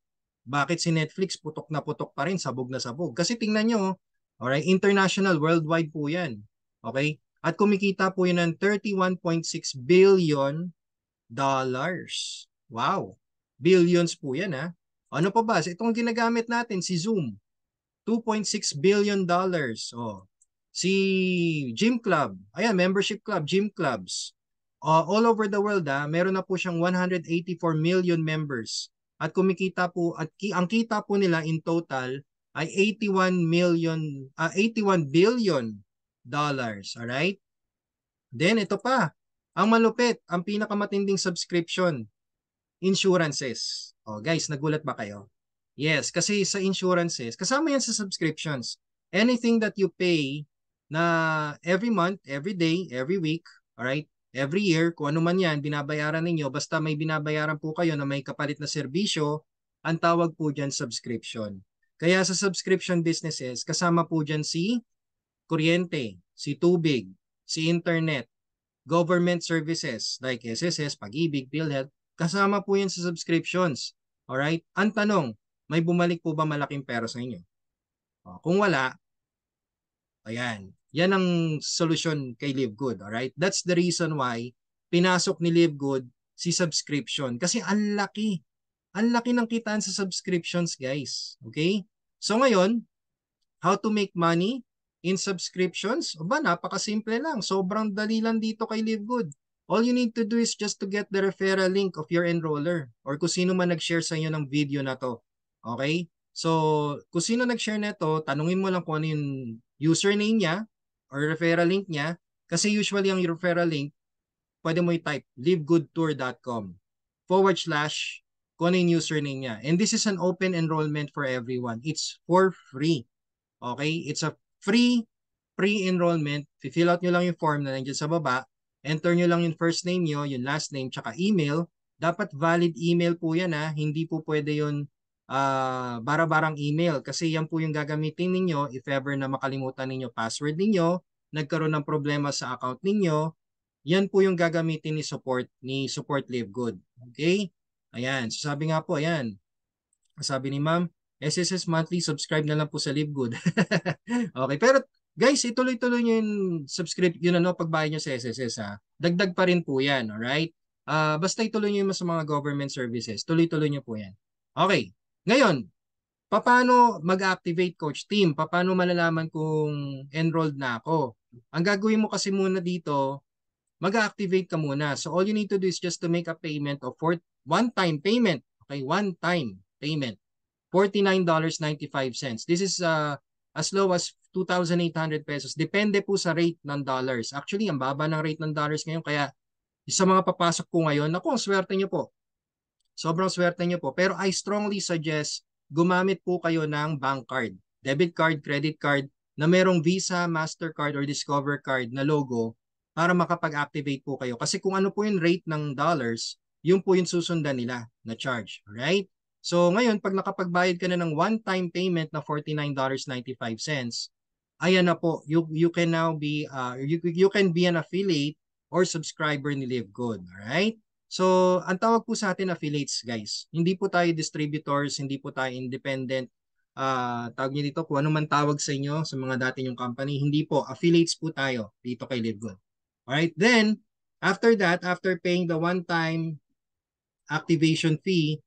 Bakit si Netflix putok na putok pa rin, sabog na sabog? Kasi tingnan nyo, alright, international, worldwide po yan. Okay? At kumikita po yun ng $31.6 billion. Wow. Billions po yan ha. Ano pa ba? Itong ginagamit natin, si Zoom, $2.6 billion. Oh. Si Gym Club, ayan, membership club, gym clubs. All over the world meron na po siyang 184 million members. At kumikita po, at ang kita po nila in total ay 81 billion dollars. Alright? Then ito pa, ang malupit, ang pinakamatinding subscription, insurances. Oh, guys, nagulat ba kayo? Yes, kasi sa insurances, kasama yan sa subscriptions. Anything that you pay na every month, every day, every week, alright, every year, kung ano man yan, binabayaran ninyo, basta may binabayaran po kayo na may kapalit na serbisyo, ang tawag po dyan subscription. Kaya sa subscription businesses, kasama po dyan si kuryente, si tubig, si internet, government services like SSS, Pag-ibig, PhilHealth, kasama po yan sa subscriptions. Alright? Ang tanong, may bumalik po ba malaking pera sa inyo? Kung wala, ayan. Yan ang solusyon kay Live Good. Alright? That's the reason why pinasok ni Live Good si subscription. Kasi ang laki. Ang laki ng kitaan sa subscriptions, guys. Okay? So ngayon, how to make money in subscriptions? O ba, napakasimple lang. Sobrang dali lang dito kay Live Good. All you need to do is just to get the referral link of your enroller or kung sino man nag-share sa inyo ng video na to. Okay? So, kung sino nag-share nito, tanungin mo lang kung ano yung username niya or referral link niya. Kasi usually ang referral link, pwede mo i-type livegoodtour.com / kung ano yung username niya. And this is an open enrollment for everyone. It's for free. Okay? It's a free pre-enrollment. Fill out nyo lang yung form na nandiyan sa baba. Enter nyo lang yung first name nyo, yung last name, tsaka email. Dapat valid email po yan Hindi po pwede yun bara-barang email. Kasi yan po yung gagamitin ninyo if ever na makalimutan ninyo password ninyo, nagkaroon ng problema sa account ninyo, yan po yung gagamitin ni Support Live Good. Okay? Ayan. So sabi nga po, ayan. Sabi ni ma'am, SSS monthly, subscribe na lang po sa Live Good. Okay, pero guys, ituloy-tuloy nyo yung yun pagbayad nyo sa SSS Dagdag pa rin po yan, alright? Basta ituloy nyo yung sa mga government services. Tuloy-tuloy nyo po yan. Okay, ngayon, paano mag-activate coach team? Paano malalaman kung enrolled na ako? Ang gagawin mo kasi muna dito, mag-activate ka muna. So all you need to do is just to make a payment of one-time payment. Okay, one-time payment. $49.95. This is as low as 2,800 pesos. Depende po sa rate ng dollars. Actually, ang baba ng rate ng dollars ngayon. Kaya sa mga papasok po ngayon, naku, ang swerte nyo po. Sobrang swerte nyo po. Pero I strongly suggest gumamit po kayo ng bank card, debit card, credit card, na merong Visa, Mastercard, or Discover card na logo para makapag-activate po kayo. Kasi kung ano po yung rate ng dollars, yun po yung susundan nila na charge. Alright? So ngayon, pag nakapagbayad ka na ng one-time payment na $49.95, ayan na po, you can now be, you can be an affiliate or subscriber ni Live Good. Alright? So, ang tawag po sa atin affiliates, guys. Hindi po tayo distributors, hindi po tayo independent. Tawag niyo dito, kung ano man tawag sa inyo, sa mga dati yung company, hindi po, affiliates po tayo dito kay Live Good. Alright? Then, after that, after paying the one-time activation fee,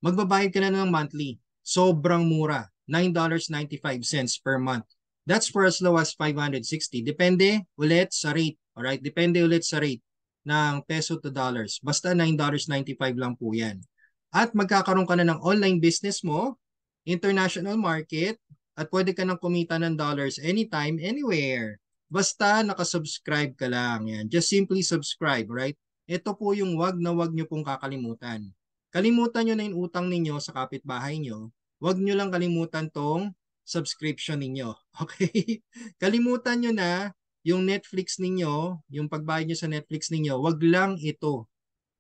magbabayad ka na ng monthly. Sobrang mura. $9.95 per month. That's for as low as 560. Depende ulit sa rate. Alright? Depende ulit sa rate ng peso to dollars. Basta $9.95 lang po yan. At magkakaroon ka na ng online business mo, international market, at pwede ka nang kumita ng dollars anytime, anywhere. Basta nakasubscribe ka lang. Yan. Just simply subscribe, right? Ito po yung wag na wag nyo pong kakalimutan. Kalimutan nyo na yung utang ninyo sa kapitbahay nyo. Wag nyo lang kalimutan tong subscription ninyo. Okay? Kalimutan nyo na yung Netflix ninyo, yung pagbayad nyo sa Netflix ninyo, wag lang ito.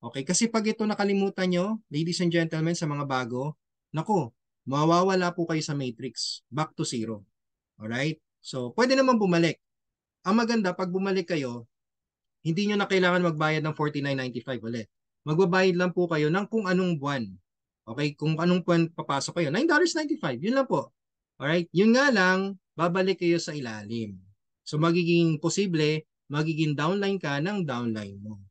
Okay? Kasi pag ito nakalimutan nyo, ladies and gentlemen, sa mga bago, naku, mawawala po kayo sa matrix. Back to zero. Alright? So, pwede naman bumalik. Ang maganda, pag bumalik kayo, hindi nyo na kailangan magbayad ng $49.95 ulit. Magbabayad lang po kayo ng kung anong buwan Okay, kung anong point papasok kayo, $9.95, yun lang po. Alright, yun nga lang, babalik kayo sa ilalim. So magiging posible, magiging downline ka ng downline mo.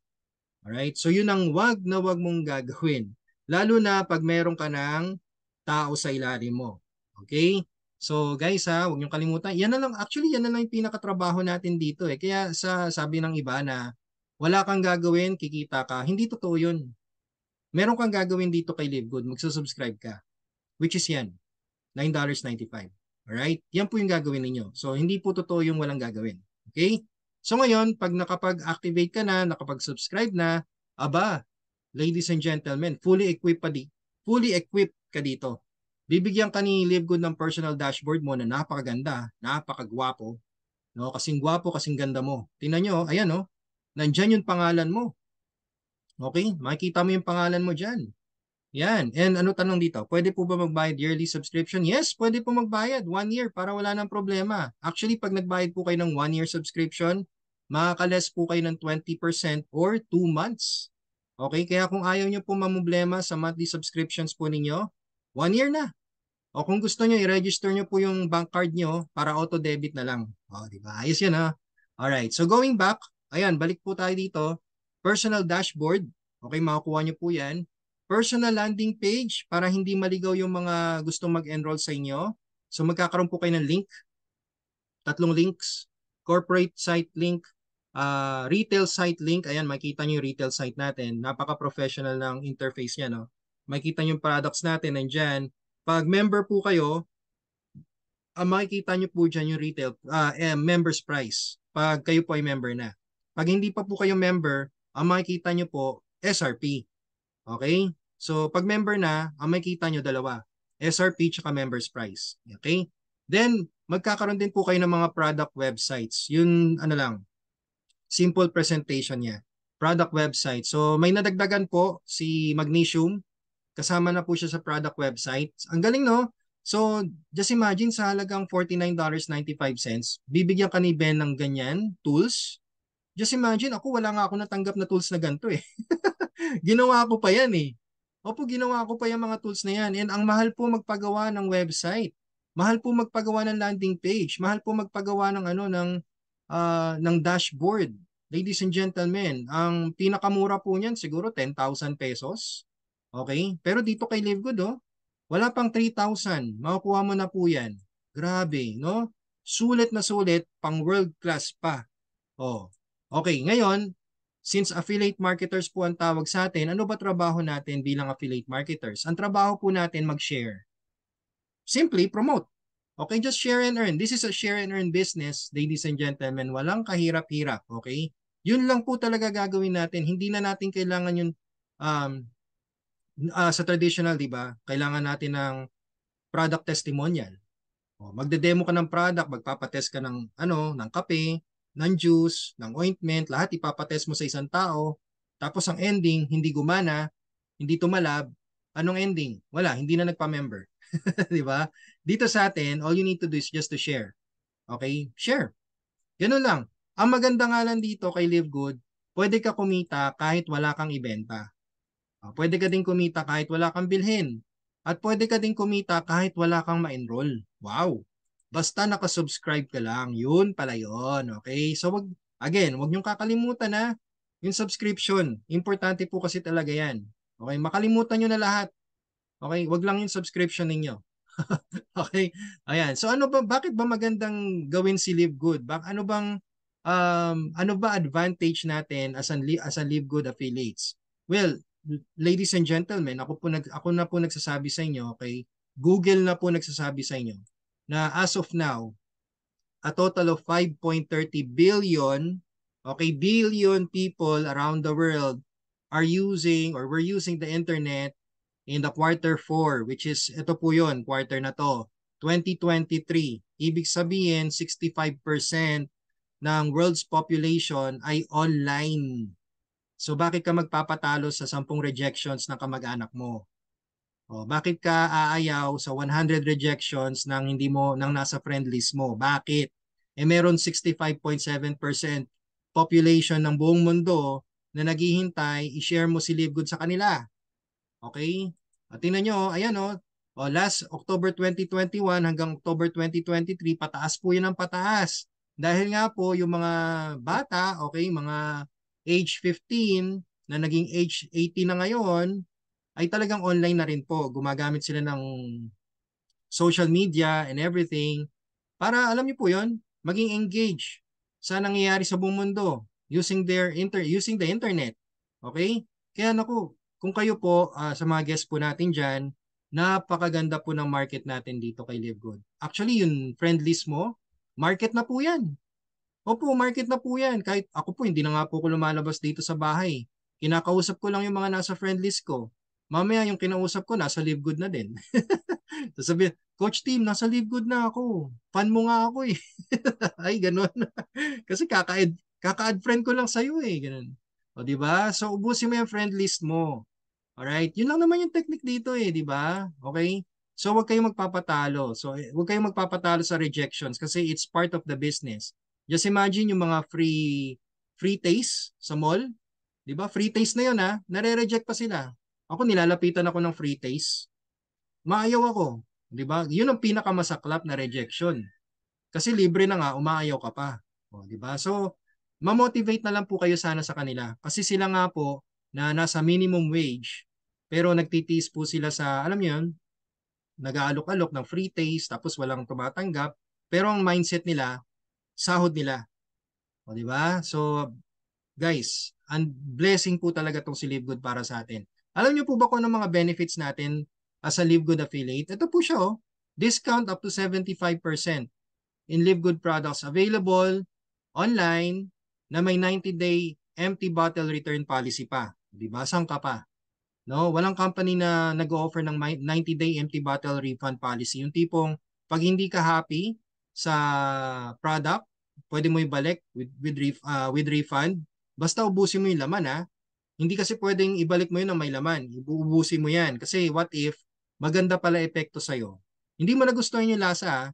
Alright, so yun ang wag na wag mong gagawin. Lalo na pag meron ka ng tao sa ilalim mo. Okay? So guys ha, huwag niyong kalimutan. Yan na lang, actually yan na lang yung pinakatrabaho natin dito eh. Kaya sabi ng iba na wala kang gagawin, kikita ka. Hindi totoo yun. Meron kang gagawin dito kay Live Good, magsusubscribe ka. Which is yan, $9.95. Alright? Yan po yung gagawin ninyo. So hindi po totoo yung walang gagawin. Okay? So ngayon, pag nakapag-activate ka na, nakapag-subscribe na, aba, ladies and gentlemen, fully equipped ka dito. Bibigyan ka ni Live Good ng personal dashboard mo na napakaganda, napakagwapo, no? Kasing gwapo, kasing ganda mo. Tingnan nyo, ayan no, nandyan yung pangalan mo. Okay? Makikita mo yung pangalan mo dyan. Yan. And ano tanong dito? Pwede po ba magbayad yearly subscription? Yes, pwede po magbayad. 1 year para wala nang problema. Actually, pag nagbayad po kayo ng 1 year subscription, makaka-less po kayo ng 20% or 2 months. Okay? Kaya kung ayaw nyo po mamblema sa monthly subscriptions po ninyo, 1 year na. O kung gusto nyo, i-register nyo po yung bank card nyo para auto-debit na lang. O, di ba? Ayos yan ha. Alright. So going back, ayan, balik po tayo dito. Personal dashboard. Okay, makukuha nyo po yan. Personal landing page para hindi maligaw yung mga gustong mag-enroll sa inyo. So magkakaroon po kayo ng link. 3 links. Corporate site link, retail site link. Ayan, makita nyo yung retail site natin. Napaka-professional ng interface niya, no? Makita nyo yung products natin nandyan. Pag member po kayo, makikita nyo po dyan yung retail, member's price. Pag kayo po ay member na. Pag hindi pa po kayo member, makikita nyo po SRP. Okay? So, pag member na, makikita nyo dalawa. SRP tsaka member's price. Okay? Then, magkakaroon din po kayo ng mga product websites. Yun, ano lang, simple presentation niya. Product website. So, may nadagdagan po si Magnesium. Kasama na po siya sa product website. Ang galing, no? So, just imagine sa halagang $49.95, bibigyan ka ni Ben ng ganyan, tools. Just imagine, ako wala nga ako natanggap na tools na ganito eh. Ginawa ko pa yan eh. Opo, ginawa ko pa yung mga tools na yan. And ang mahal po magpagawa ng website. Mahal po magpagawa ng landing page. Mahal po magpagawa ng ano ng dashboard. Ladies and gentlemen, ang pinakamura po niyan siguro 10,000 pesos. Okay? Pero dito kay Live Good, oh, wala pang 3,000. Makukuha mo na po yan. Grabe, no? Sulit na sulit, pang world class pa. Oh. Okay, ngayon, since affiliate marketers po ang tawag sa atin, ano ba trabaho natin bilang affiliate marketers? Ang trabaho po natin mag-share. Simply promote. Okay, just share and earn. This is a share and earn business, ladies and gentlemen. Walang kahirap-hirap, okay? Yun lang po talaga gagawin natin. Hindi na natin kailangan yung sa traditional, di ba? Kailangan natin ng product testimonial. O, magde-demo ka ng product, magpapatest ka ng ng kape, ng juice, ng ointment, lahat ipapatest mo sa isang tao. Tapos ang ending, hindi gumana, hindi tumalab. Anong ending? Wala, hindi na nagpa-member. Di ba? Dito sa atin, all you need to do is just to share. Okay? Share. Ganun lang. Ang maganda nga lang dito kay Live Good, pwede ka kumita kahit wala kang ibenta. Pwede ka din kumita kahit wala kang bilhin. At pwede ka din kumita kahit wala kang ma-enroll. Wow! Basta nakasubscribe ka lang. Yun pala yun. Okay? So, wag niyong kakalimutan na yung subscription. Importante po kasi talaga yan. Okay? Makalimutan nyo na lahat. Okay? Wag lang yung subscription ninyo. Okay? Ayan. So, bakit ba magandang gawin si Live Good? Ano ba advantage natin as a Live Good affiliates? Well, ladies and gentlemen, ako na po nagsasabi sa inyo, okay? Google na po nagsasabi sa inyo na as of now, a total of 5.30 billion, okay, billion people around the world are using or were using the internet in the quarter 4, which is, ito po yun, quarter na to, 2023. Ibig sabihin, 65% ng world's population ay online. So bakit ka magpapatalo sa 10 rejections ng kamag-anak mo? O, bakit ka aayaw sa 100 rejections ng nasa friend list mo? Bakit? Meron 65.7% population ng buong mundo na naghihintay, i-share mo si Live Good sa kanila. Okay? At tingnan nyo, ayan last October 2021 hanggang October 2023, pataas po yun ang pataas. Dahil nga po yung mga bata, okay, mga age 15 na naging age 18 na ngayon, ay talagang online na rin po. Gumagamit sila ng social media and everything para, alam niyo po yun, maging engaged sa nangyayari sa buong mundo using the internet. Okay? Kaya naku, kung kayo po sa mga guests po natin dyan, napakaganda po ng market natin dito kay Live Good. Actually, yung friend list mo, market na po yan. Opo, market na po yan. Kahit ako po, hindi na nga po ako lumalabas dito sa bahay. Kinakausap ko lang yung mga nasa friend list ko. Mamaya yung kinausap ko, nasa Live Good na din. Sasabihin, Coach Team, nasa Live Good na ako. Fan mo nga ako eh. Ay, ganun. Kasi kaka-add friend ko lang sa'yo eh. Ganun. O, di ba? So, ubusin mo yung friend list mo. Alright? Yun lang naman yung technique dito eh, di ba? Okay? So, huwag kayong magpapatalo. So, huwag kayong magpapatalo sa rejections kasi it's part of the business. Just imagine yung mga free taste sa mall. Di ba? Free taste na yun ha. Nare-reject pa sila. Ako, nilalapitan ako ng free taste. Maayaw ako. Di ba? Yun ang pinakamasaklap na rejection. Kasi libre na nga, umaayaw ka pa. O, di ba? So, ma-motivate na lang po kayo sana sa kanila. Kasi sila nga po na nasa minimum wage, pero nagtitiis po sila sa, alam niyo yun, nag-aalok-alok ng free taste, tapos walang tumatanggap, pero ang mindset nila, sahod nila. O, di ba? So, guys, ang blessing po talaga tong si Live Good para sa atin. Alam niyo po ba kung ano mga benefits natin as a Live Good affiliate? Ito po siya discount up to 75% in Live Good products available online na may 90-day empty bottle return policy pa. Di ba? Saan ka pa? No, walang company na nag-o-offer ng 90-day empty bottle refund policy. Yung tipong pag hindi ka happy sa product, pwede mo ibalik with refund. Basta ubusin mo yung laman ha. Hindi kasi pwedeng ibalik mo yun ng may laman. Ibuubusin mo yan. Kasi what if maganda pala epekto sa'yo. Hindi mo nagustuhan yung lasa ha.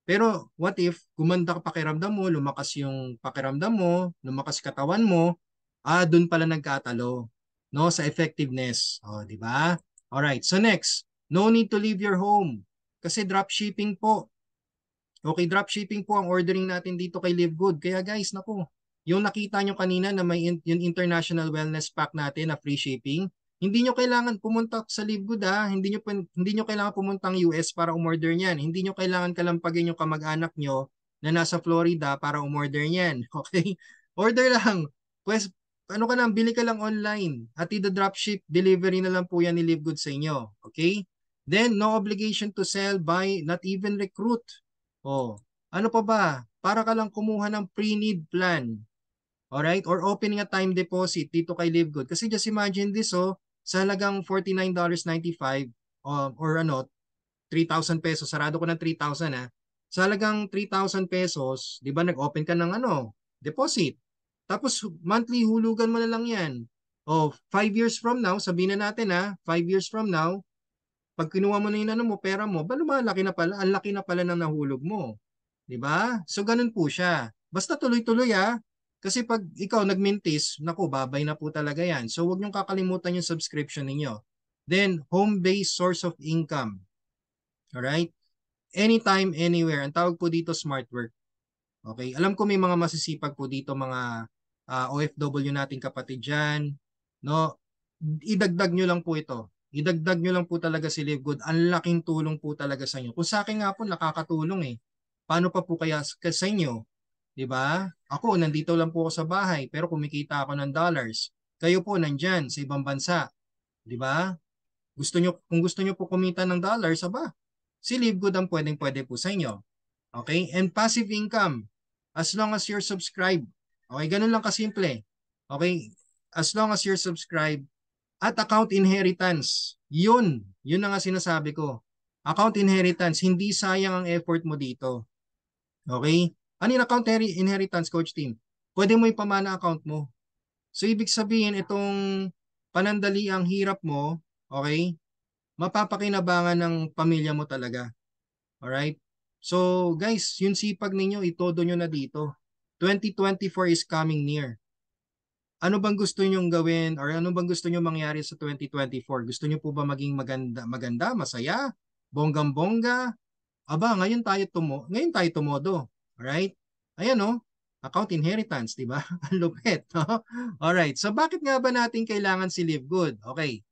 Pero what if gumanda ka pakiramdam mo, lumakas yung pakiramdam mo, lumakas katawan mo, dun pala nagkatalo no sa effectiveness. Di ba? All right. So next, no need to leave your home kasi drop shipping po. Okay, drop shipping po ang ordering natin dito kay Live Good. Kaya guys, naku, yung nakita nyo kanina na may yung International Wellness Pack natin na free shipping, hindi nyo kailangan pumunta sa Live Good ha. Hindi nyo kailangan pumuntang US para umorder niyan. Hindi nyo kailangan kalampagin yung kamag-anak nyo na nasa Florida para umorder niyan. Okay? Order lang. Pues, ano ka lang, bili ka lang online. At i-dropship, delivery na lang po yan ni Live Good sa inyo. Okay? Then, no obligation to sell, buy, not even recruit. Ano pa ba? Para ka lang kumuha ng pre-need plan. Alright? Or opening a time deposit dito kay Live Good. Kasi just imagine this, sa halagang $49.95 or 3,000 pesos. Sarado ko ng 3,000 ha. Sa halagang 3,000 pesos, di ba nag-open ka ng deposit. Tapos monthly hulugan mo na lang yan. 5 years from now, sabihin na natin 5 years from now, pag kinuha mo na yung pera mo, lumalaki na pala, ang laki na pala ng nahulog mo. 'Di ba? So ganun po siya. Basta tuloy-tuloy kasi pag ikaw nagmintis, naku, babay na po talaga yan. So huwag niyong kakalimutan yung subscription ninyo. Then, home-based source of income. Alright? Anytime, anywhere. Ang tawag po dito smart work. Okay? Alam ko may mga masisipag po dito, mga OFW nating kapatid dyan. No? Idagdag nyo lang po ito. Idagdag nyo lang po talaga si Live Good. Ang laking tulong po talaga sa inyo. Kung sa akin nga po, nakakatulong eh. Paano pa po kaya sa inyo? 'Di ba? Ako, nandito lang po ako sa bahay, pero kumikita ako ng dollars. Kayo po nandyan sa ibang bansa. 'Di ba? Kung gusto nyo po kumita ng dollars, si Live Good ang pwedeng-pwede po sa inyo. Okay? And passive income, as long as you're subscribed. Okay, ganun lang kasimple. Okay? As long as you're subscribed, at account inheritance. Yun na nga sinasabi ko. Account inheritance, hindi sayang ang effort mo dito. Okay? Ano yung account inheritance, Coach Team? Pwede mo ipamana account mo. So, ibig sabihin, itong panandali ang hirap mo, okay, mapapakinabangan ng pamilya mo talaga. Alright? So, guys, yung sipag ninyo, itodo nyo na dito. 2024 is coming near. ano bang gusto nyong gawin or ano bang gusto nyong mangyari sa 2024? Gusto nyo po ba maging maganda, masaya, bonggang-bongga? Aba, ngayon tayo tumodo. Alright? Ayan oh, account inheritance, di ba? Ang lupit, no? Alright, so bakit nga ba natin kailangan si Live Good? Okay.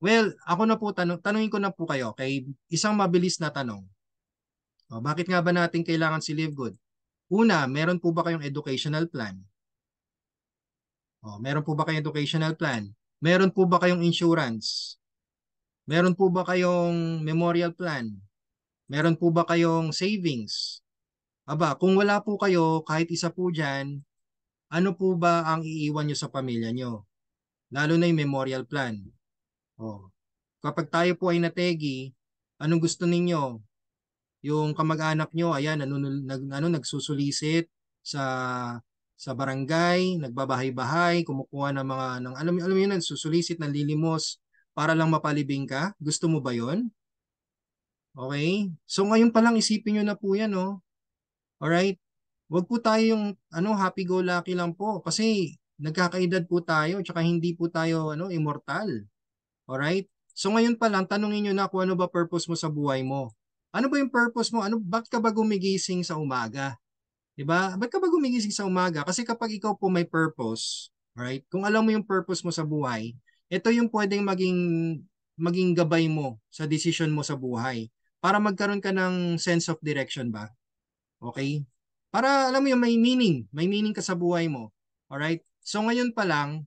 Well, ako na po, tanungin ko na po kayo, okay? Isang mabilis na tanong. O, bakit nga ba natin kailangan si Live Good? Una, meron po ba kayong educational plan? O, meron po ba kayong educational plan? Meron po ba kayong insurance? Meron po ba kayong memorial plan? Meron po ba kayong savings? Aba, kung wala po kayo, kahit isa po dyan, ano po ba ang iiwan nyo sa pamilya nyo? Lalo na yung memorial plan. O, kapag tayo po ay nategi, anong gusto ninyo? Yung kamag-anak nyo, ayan, nagsusulisit sa barangay, nagbabahay-bahay, kumukuha ng mga, alam mo yun, nagsusulisit ng lilimos para lang mapalibing ka? Gusto mo ba yon? Okay? So ngayon pa lang isipin nyo na po yan, no? Alright? Huwag po tayo yung happy-go-lucky lang po kasi nagkakaedad po tayo tsaka hindi po tayo immortal. Alright? So ngayon pa lang tanungin niyo na kung ano ba purpose mo sa buhay mo. Ano ba yung purpose mo? Bakit ka ba gumigising sa umaga? 'Di ba? Bakit ka ba gumigising sa umaga? Kasi kapag ikaw po may purpose, alright? Kung alam mo yung purpose mo sa buhay, ito yung pwedeng maging gabay mo sa decision mo sa buhay para magkaroon ka ng sense of direction ba? Okay? Para alam mo yung may meaning ka sa buhay mo. Alright? So ngayon pa lang,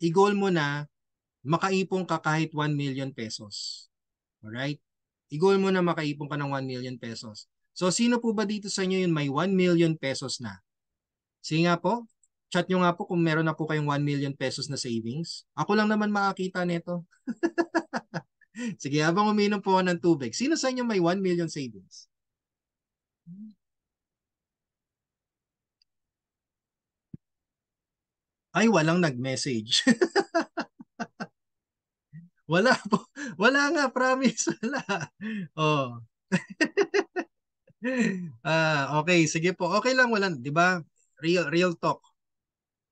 i-goal mo na makaipon ka kahit 1 million pesos. Alright? I-goal mo na makaipon ka ng 1 million pesos. So sino po ba dito sa inyo yung may 1 million pesos na? Sige nga po, chat nyo nga po kung meron na po kayong 1 million pesos na savings. Ako lang naman makakita nito. Sige, habang uminom po ako ng tubig. Sino sa inyo may 1 million savings? Ay, walang nag-message. Wala po. Wala nga, promise. Wala. Oh. Okay, sige po. Okay lang, wala, 'di ba? Real talk.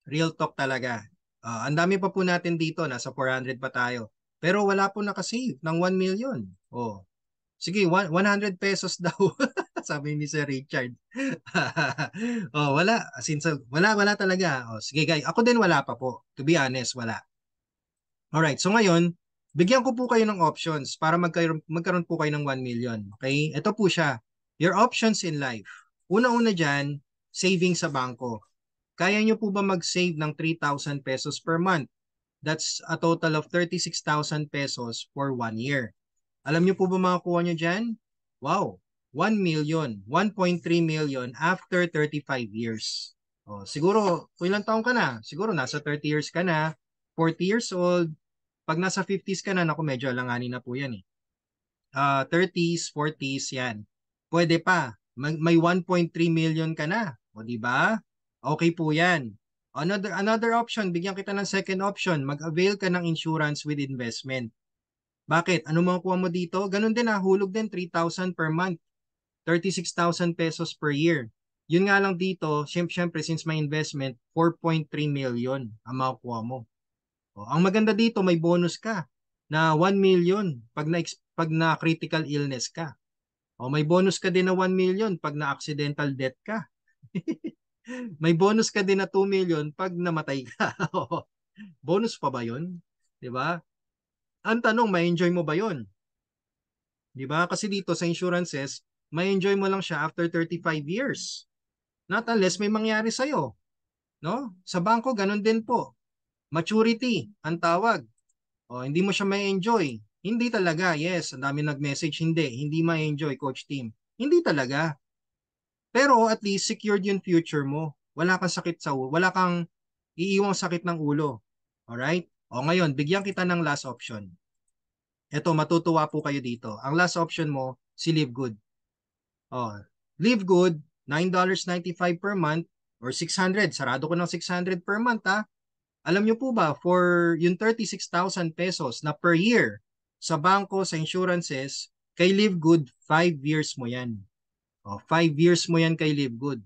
Real talk talaga. Ang dami pa po natin dito, nasa 400 pa tayo. Pero wala po nakasave ng 1 million. Oh. Sige, 100 pesos daw. Sabi ni Sir Richard. Wala. Wala talaga. Sige guys, ako din wala pa po. To be honest, wala. Alright, so ngayon, bigyan ko po kayo ng options para magkaroon po kayo ng 1 million. Okay? Ito po siya. Your options in life. Una-una dyan, saving sa bangko. Kaya nyo po ba mag-save ng 3,000 pesos per month? That's a total of 36,000 pesos for 1 year. Alam nyo po ba makakuha nyo dyan? Wow! 1 million, 1.3 million after 35 years. Siguro, kung ilang taong ka na? Siguro nasa 30 years ka na, 40 years old. Pag nasa 50s ka na, naku, medyo alanganin na po yan eh. 30s, 40s, yan. Pwede pa. May 1.3 million ka na. O, di ba? Okay po yan. Another option, bigyan kita ng second option. Mag-avail ka ng insurance with investment. Bakit? Ano makukuha mo dito? Ganun din hulog din 3,000 per month. 36,000 pesos per year. Yun nga lang dito, syempre since may investment, 4.3 million ang makukuha mo. Ang maganda dito, may bonus ka na 1 million pag na critical illness ka. May bonus ka din na 1 million pag na accidental death ka. May bonus ka din na 2 million pag namatay ka. Bonus pa ba 'yon? 'Di ba? Ang tanong, may enjoy mo ba 'yon? 'Di ba? Kasi dito sa insurances, may enjoy mo lang siya after 35 years. Not unless may mangyari sa iyo, no? Sa bangko ganun din po. Maturity ang tawag. Hindi mo siya may enjoy. Hindi talaga. Yes, ang dami nag-message, hindi may enjoy coach team. Hindi talaga. Pero at least secured yung future mo. Wala kang iiwang sakit ng ulo. Alright? Ngayon, bigyan kita ng last option. Ito, matutuwa po kayo dito. Ang last option mo, si Live Good. Live Good, $9.95 per month or 600. Sarado ko ng 600 per month ha. Alam nyo po ba, for yung 36,000 pesos na per year sa bangko, sa insurances, kay Live Good, 5 years mo yan. 5 years mo yan kay Live Good.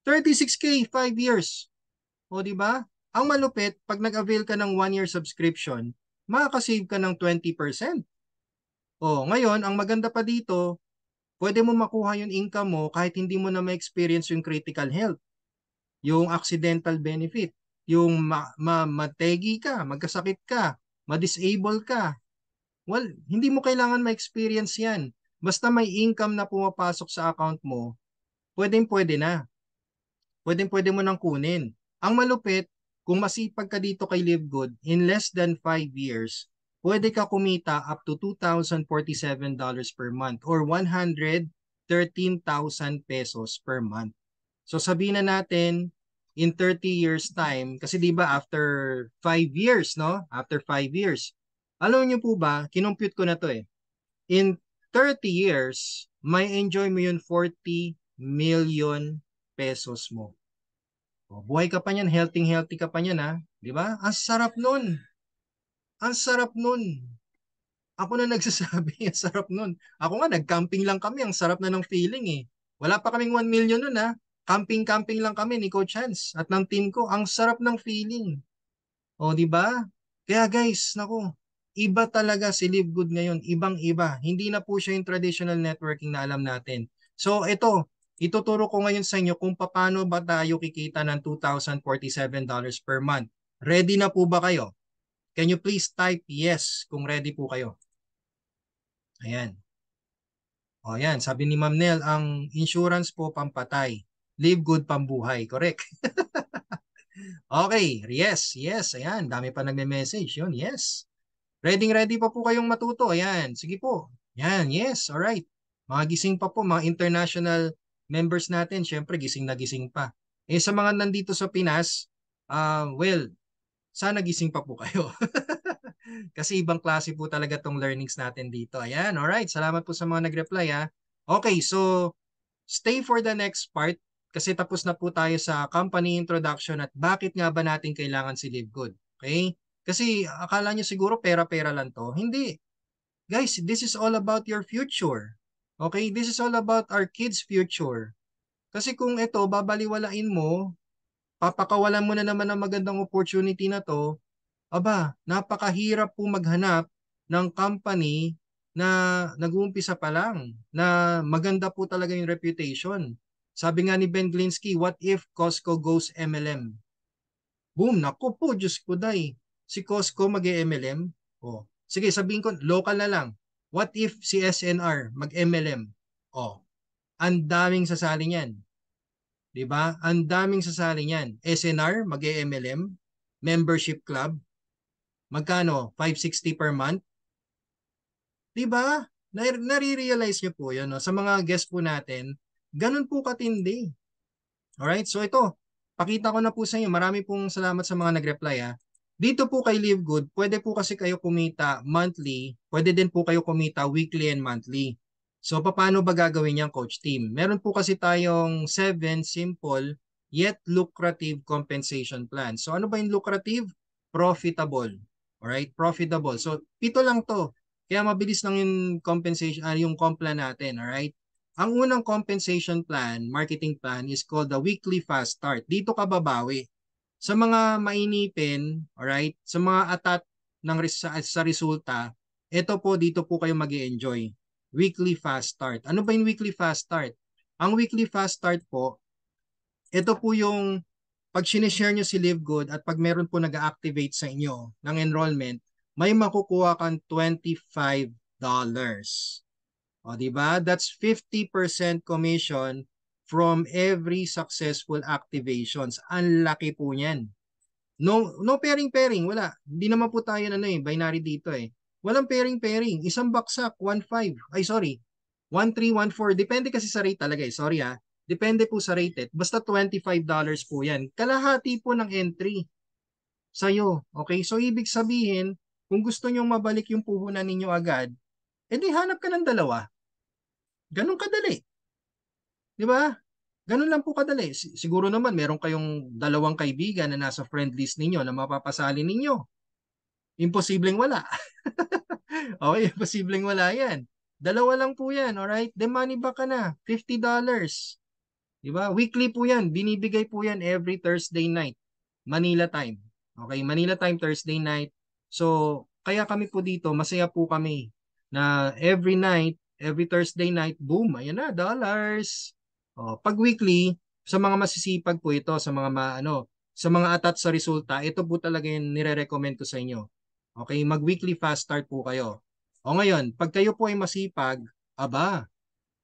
36K, 5 years. Di ba? Ang malupit, pag nag-avail ka ng 1-year subscription, makakasave ka ng 20%. O, ngayon, ang maganda pa dito, pwede mo makuha yung income mo kahit hindi mo na ma-experience yung critical health, yung accidental benefit, yung mategi ka, magkasakit ka, ma-disable ka. Well, hindi mo kailangan ma-experience yan. Basta may income na pumapasok sa account mo, pwedeng-pwede na. Pwedeng-pwede mo nang kunin. Ang malupit, kung masipag ka dito kay Livegood, in less than 5 years, pwede ka kumita up to $2,047 per month or 113,000 pesos per month. So sabihin na natin, in 30 years time, kasi di ba after 5 years, no? After 5 years. Alam niyo po ba, kinumpute ko na to eh. In 30 years, may enjoy mo yun 40 million pesos mo. O, buhay ka pa niyan, healthy ka pa niyan ha. Di ba? Ang sarap nun. Ang sarap nun. Ako na nagsasabi, ang sarap nun. Ako nga, nag-camping lang kami. Ang sarap na ng feeling eh. Wala pa kaming 1 million nun ha. Camping-camping lang kami ni Coach Hans at ng team ko. Ang sarap ng feeling. O, di ba? Kaya guys, naku, iba talaga si Live Good ngayon. Ibang-iba. Hindi na po siya yung traditional networking na alam natin. So, ito, ituturo ko ngayon sa inyo kung paano ba tayo kikita ng $2,047 per month. Ready na po ba kayo? Can you please type yes kung ready po kayo? Ayan. O yan, sabi ni Ma'am Nel, ang insurance po pampatay. Live Good pambuhay. Correct. Okay, yes, yes. Ayan, dami pa nagme-message. Yun, yes. Ready pa po kayong matuto. Ayan, sige po. Ayan, yes, alright. Mga gising pa po, mga international members natin, syempre gising na gising pa. Eh sa mga nandito sa Pinas, well, sana gising pa po kayo. Kasi ibang klase po talaga tong learnings natin dito. Ayan, alright. Salamat po sa mga nag-reply ha. Okay, so stay for the next part kasi tapos na po tayo sa company introduction at bakit nga ba natin kailangan si Live Good. Okay? Kasi akala nyo siguro pera-pera lang to. Hindi. Guys, this is all about your future. Okay? This is all about our kids' future. Kasi kung ito, babaliwalain mo, papakawalan mo na naman ng magandang opportunity na to, aba, napakahirap po maghanap ng company na nag-uumpisa pa lang, na maganda po talaga yung reputation. Sabi nga ni Ben Glinsky, what if Costco goes MLM? Boom, naku po, Diyos ko day. Si Costco mag-MLM? Oh. Sige, sabihin ko, local na lang. What if si SNR mag-MLM? Oh, ang daming sasali niyan. 'Di ba? Ang daming sasali niyan. SNR mag-MLM, membership club, magkano? 560 per month? 'Di ba? Nare-realize niyo po 'yun, no? Sa mga guest po natin, ganun po katindi. Alright, so ito, pakita ko na po sa inyo. Marami pong salamat sa mga nag-reply ha. Dito po kay Live Good, pwede po kasi kayo kumita monthly, pwede din po kayo kumita weekly and monthly. So paano ba gagawin yan, Coach Team? Meron po kasi tayong 7 simple yet lucrative compensation plan. So ano ba yung lucrative? Profitable. Alright, profitable. So 7 lang to. Kaya mabilis lang yung compensation, yung comp plan natin, alright? Ang unang compensation plan, marketing plan is called the weekly fast start. Dito ka babawi. Sa mga mainipin, alright, sa mga atat ng sa resulta, ito po dito po kayo mag-enjoy. Weekly fast start. Ano ba yung weekly fast start? Ang weekly fast start po, ito po yung pag sinishare nyo si Live Good at pag meron po nag-activate sa inyo ng enrollment, may makukuha kang $25. O, di ba? That's 50% commission from every successful activations. Ang laki po niyan. No pairing, wala. Hindi naman po tayo binary dito eh. Walang pairing. Isang baksak, 1.5. Ay, sorry. 1.3, 1.4. Depende kasi sa rate talaga eh. Sorry ha. Depende po sa rate. Basta $25 po yan. Kalahati po ng entry sa'yo. Okay? So, ibig sabihin, kung gusto nyong mabalik yung puhunan ninyo agad, edi hanap ka ng dalawa. Ganun kadali. Di ba? Ganun lang po kadali. Siguro naman meron kayong dalawang kaibigan na nasa friend list ninyo na mapapasali ninyo. Imposibleng wala. Okay, imposibleng wala yan. Dalawa lang po yan, alright? The money back ka na, $50. Di ba? Weekly po yan. Binibigay po yan every Thursday night. Manila time. Okay, Manila time, Thursday night. So, kaya kami po dito, masaya po kami na every night, every Thursday night, boom, ayan na, dollars. Pag weekly, sa mga masisipag po ito, sa mga sa mga atat sa resulta, ito po talaga yung nire-recommend ko sa inyo. Okay, mag-weekly fast start po kayo. O ngayon, pag kayo po ay masipag, aba,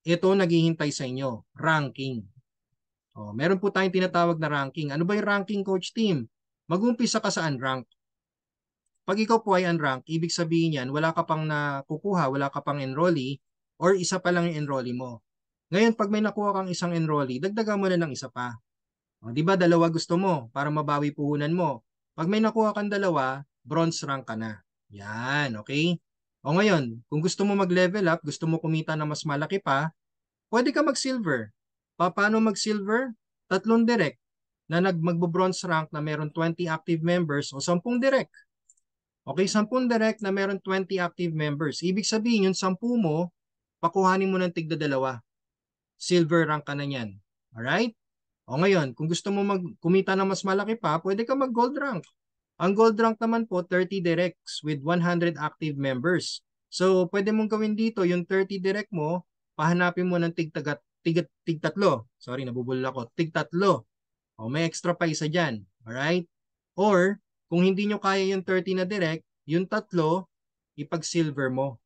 ito naghihintay sa inyo, ranking. Meron po tayong tinatawag na ranking. Ano ba yung ranking, Coach Team? Mag-umpisa ka sa unrank. Pag ikaw po ay unrank, ibig sabihin yan, wala ka pang nakukuha, wala ka pang enrollee, or isa pa lang yung enrollee mo. Ngayon, pag may nakuha kang isang enrollee, dagdagan mo na ng isa pa. Di ba, dalawa gusto mo para mabawi puhunan mo. Pag may nakuha kang dalawa, bronze rank ka na. Yan, okay? O ngayon, kung gusto mo mag-level up, gusto mo kumita na mas malaki pa, pwede ka mag-silver. Paano mag-silver? Tatlong direct na magbo-bronze rank na meron 20 active members o 10 direct. Okay, 10 direct na meron 20 active members. Ibig sabihin, yung 10 mo, pakuhanin mo ng tigda dalawa. Silver rank ka na yan. Alright? O ngayon, kung gusto mo kumita na mas malaki pa, pwede ka mag-gold rank. Ang gold rank naman po, 30 directs with 100 active members. So, pwede mong gawin dito, yung 30 direct mo, pahanapin mo ng tig-tatlo. Sorry, nabubulol ako. Tig-tatlo. O, may extra pa isa dyan. Alright? Or, kung hindi nyo kaya yung 30 na direct, yung tatlo, ipag-silver mo.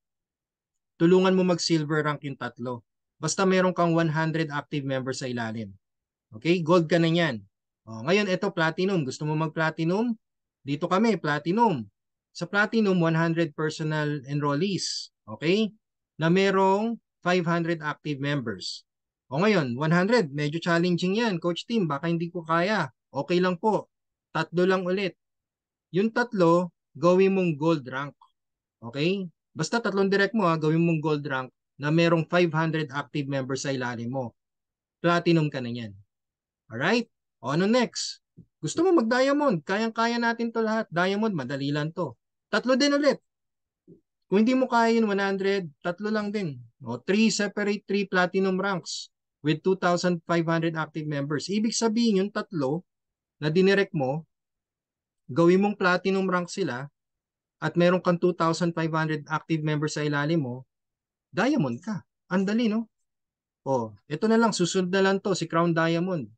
Tulungan mo mag-silver rank yung tatlo. Basta meron kang 100 active members sa ilalim. Okay? Gold ka na yan. Ngayon, ito platinum. Gusto mo mag-platinum? Dito kami, platinum. Sa platinum, 100 personal enrollees. Okay? Na merong 500 active members. Ngayon, 100. Medyo challenging yan, Coach Team. Baka hindi ko kaya. Okay lang po. Tatlo lang ulit. Yung tatlo, gawin mong gold rank. Okay? Basta tatlong direct mo, gawin mong gold rank na merong 500 active members sa ilalim mo. Platinum ka na yan. Alright? Ano next? Gusto mo mag-diamond? Kayang-kaya natin to lahat. Diamond, madali lang to. Tatlo din ulit. Kung hindi mo kaya yun 100, tatlo lang din. 3 platinum ranks with 2,500 active members. Ibig sabihin yung tatlo na dinirect mo, gawin mong platinum rank sila at meron kang 2,500 active members sa ilalim mo, diamond ka. Andali, no? Ito na lang, susunod na lang to, si Crown Diamond.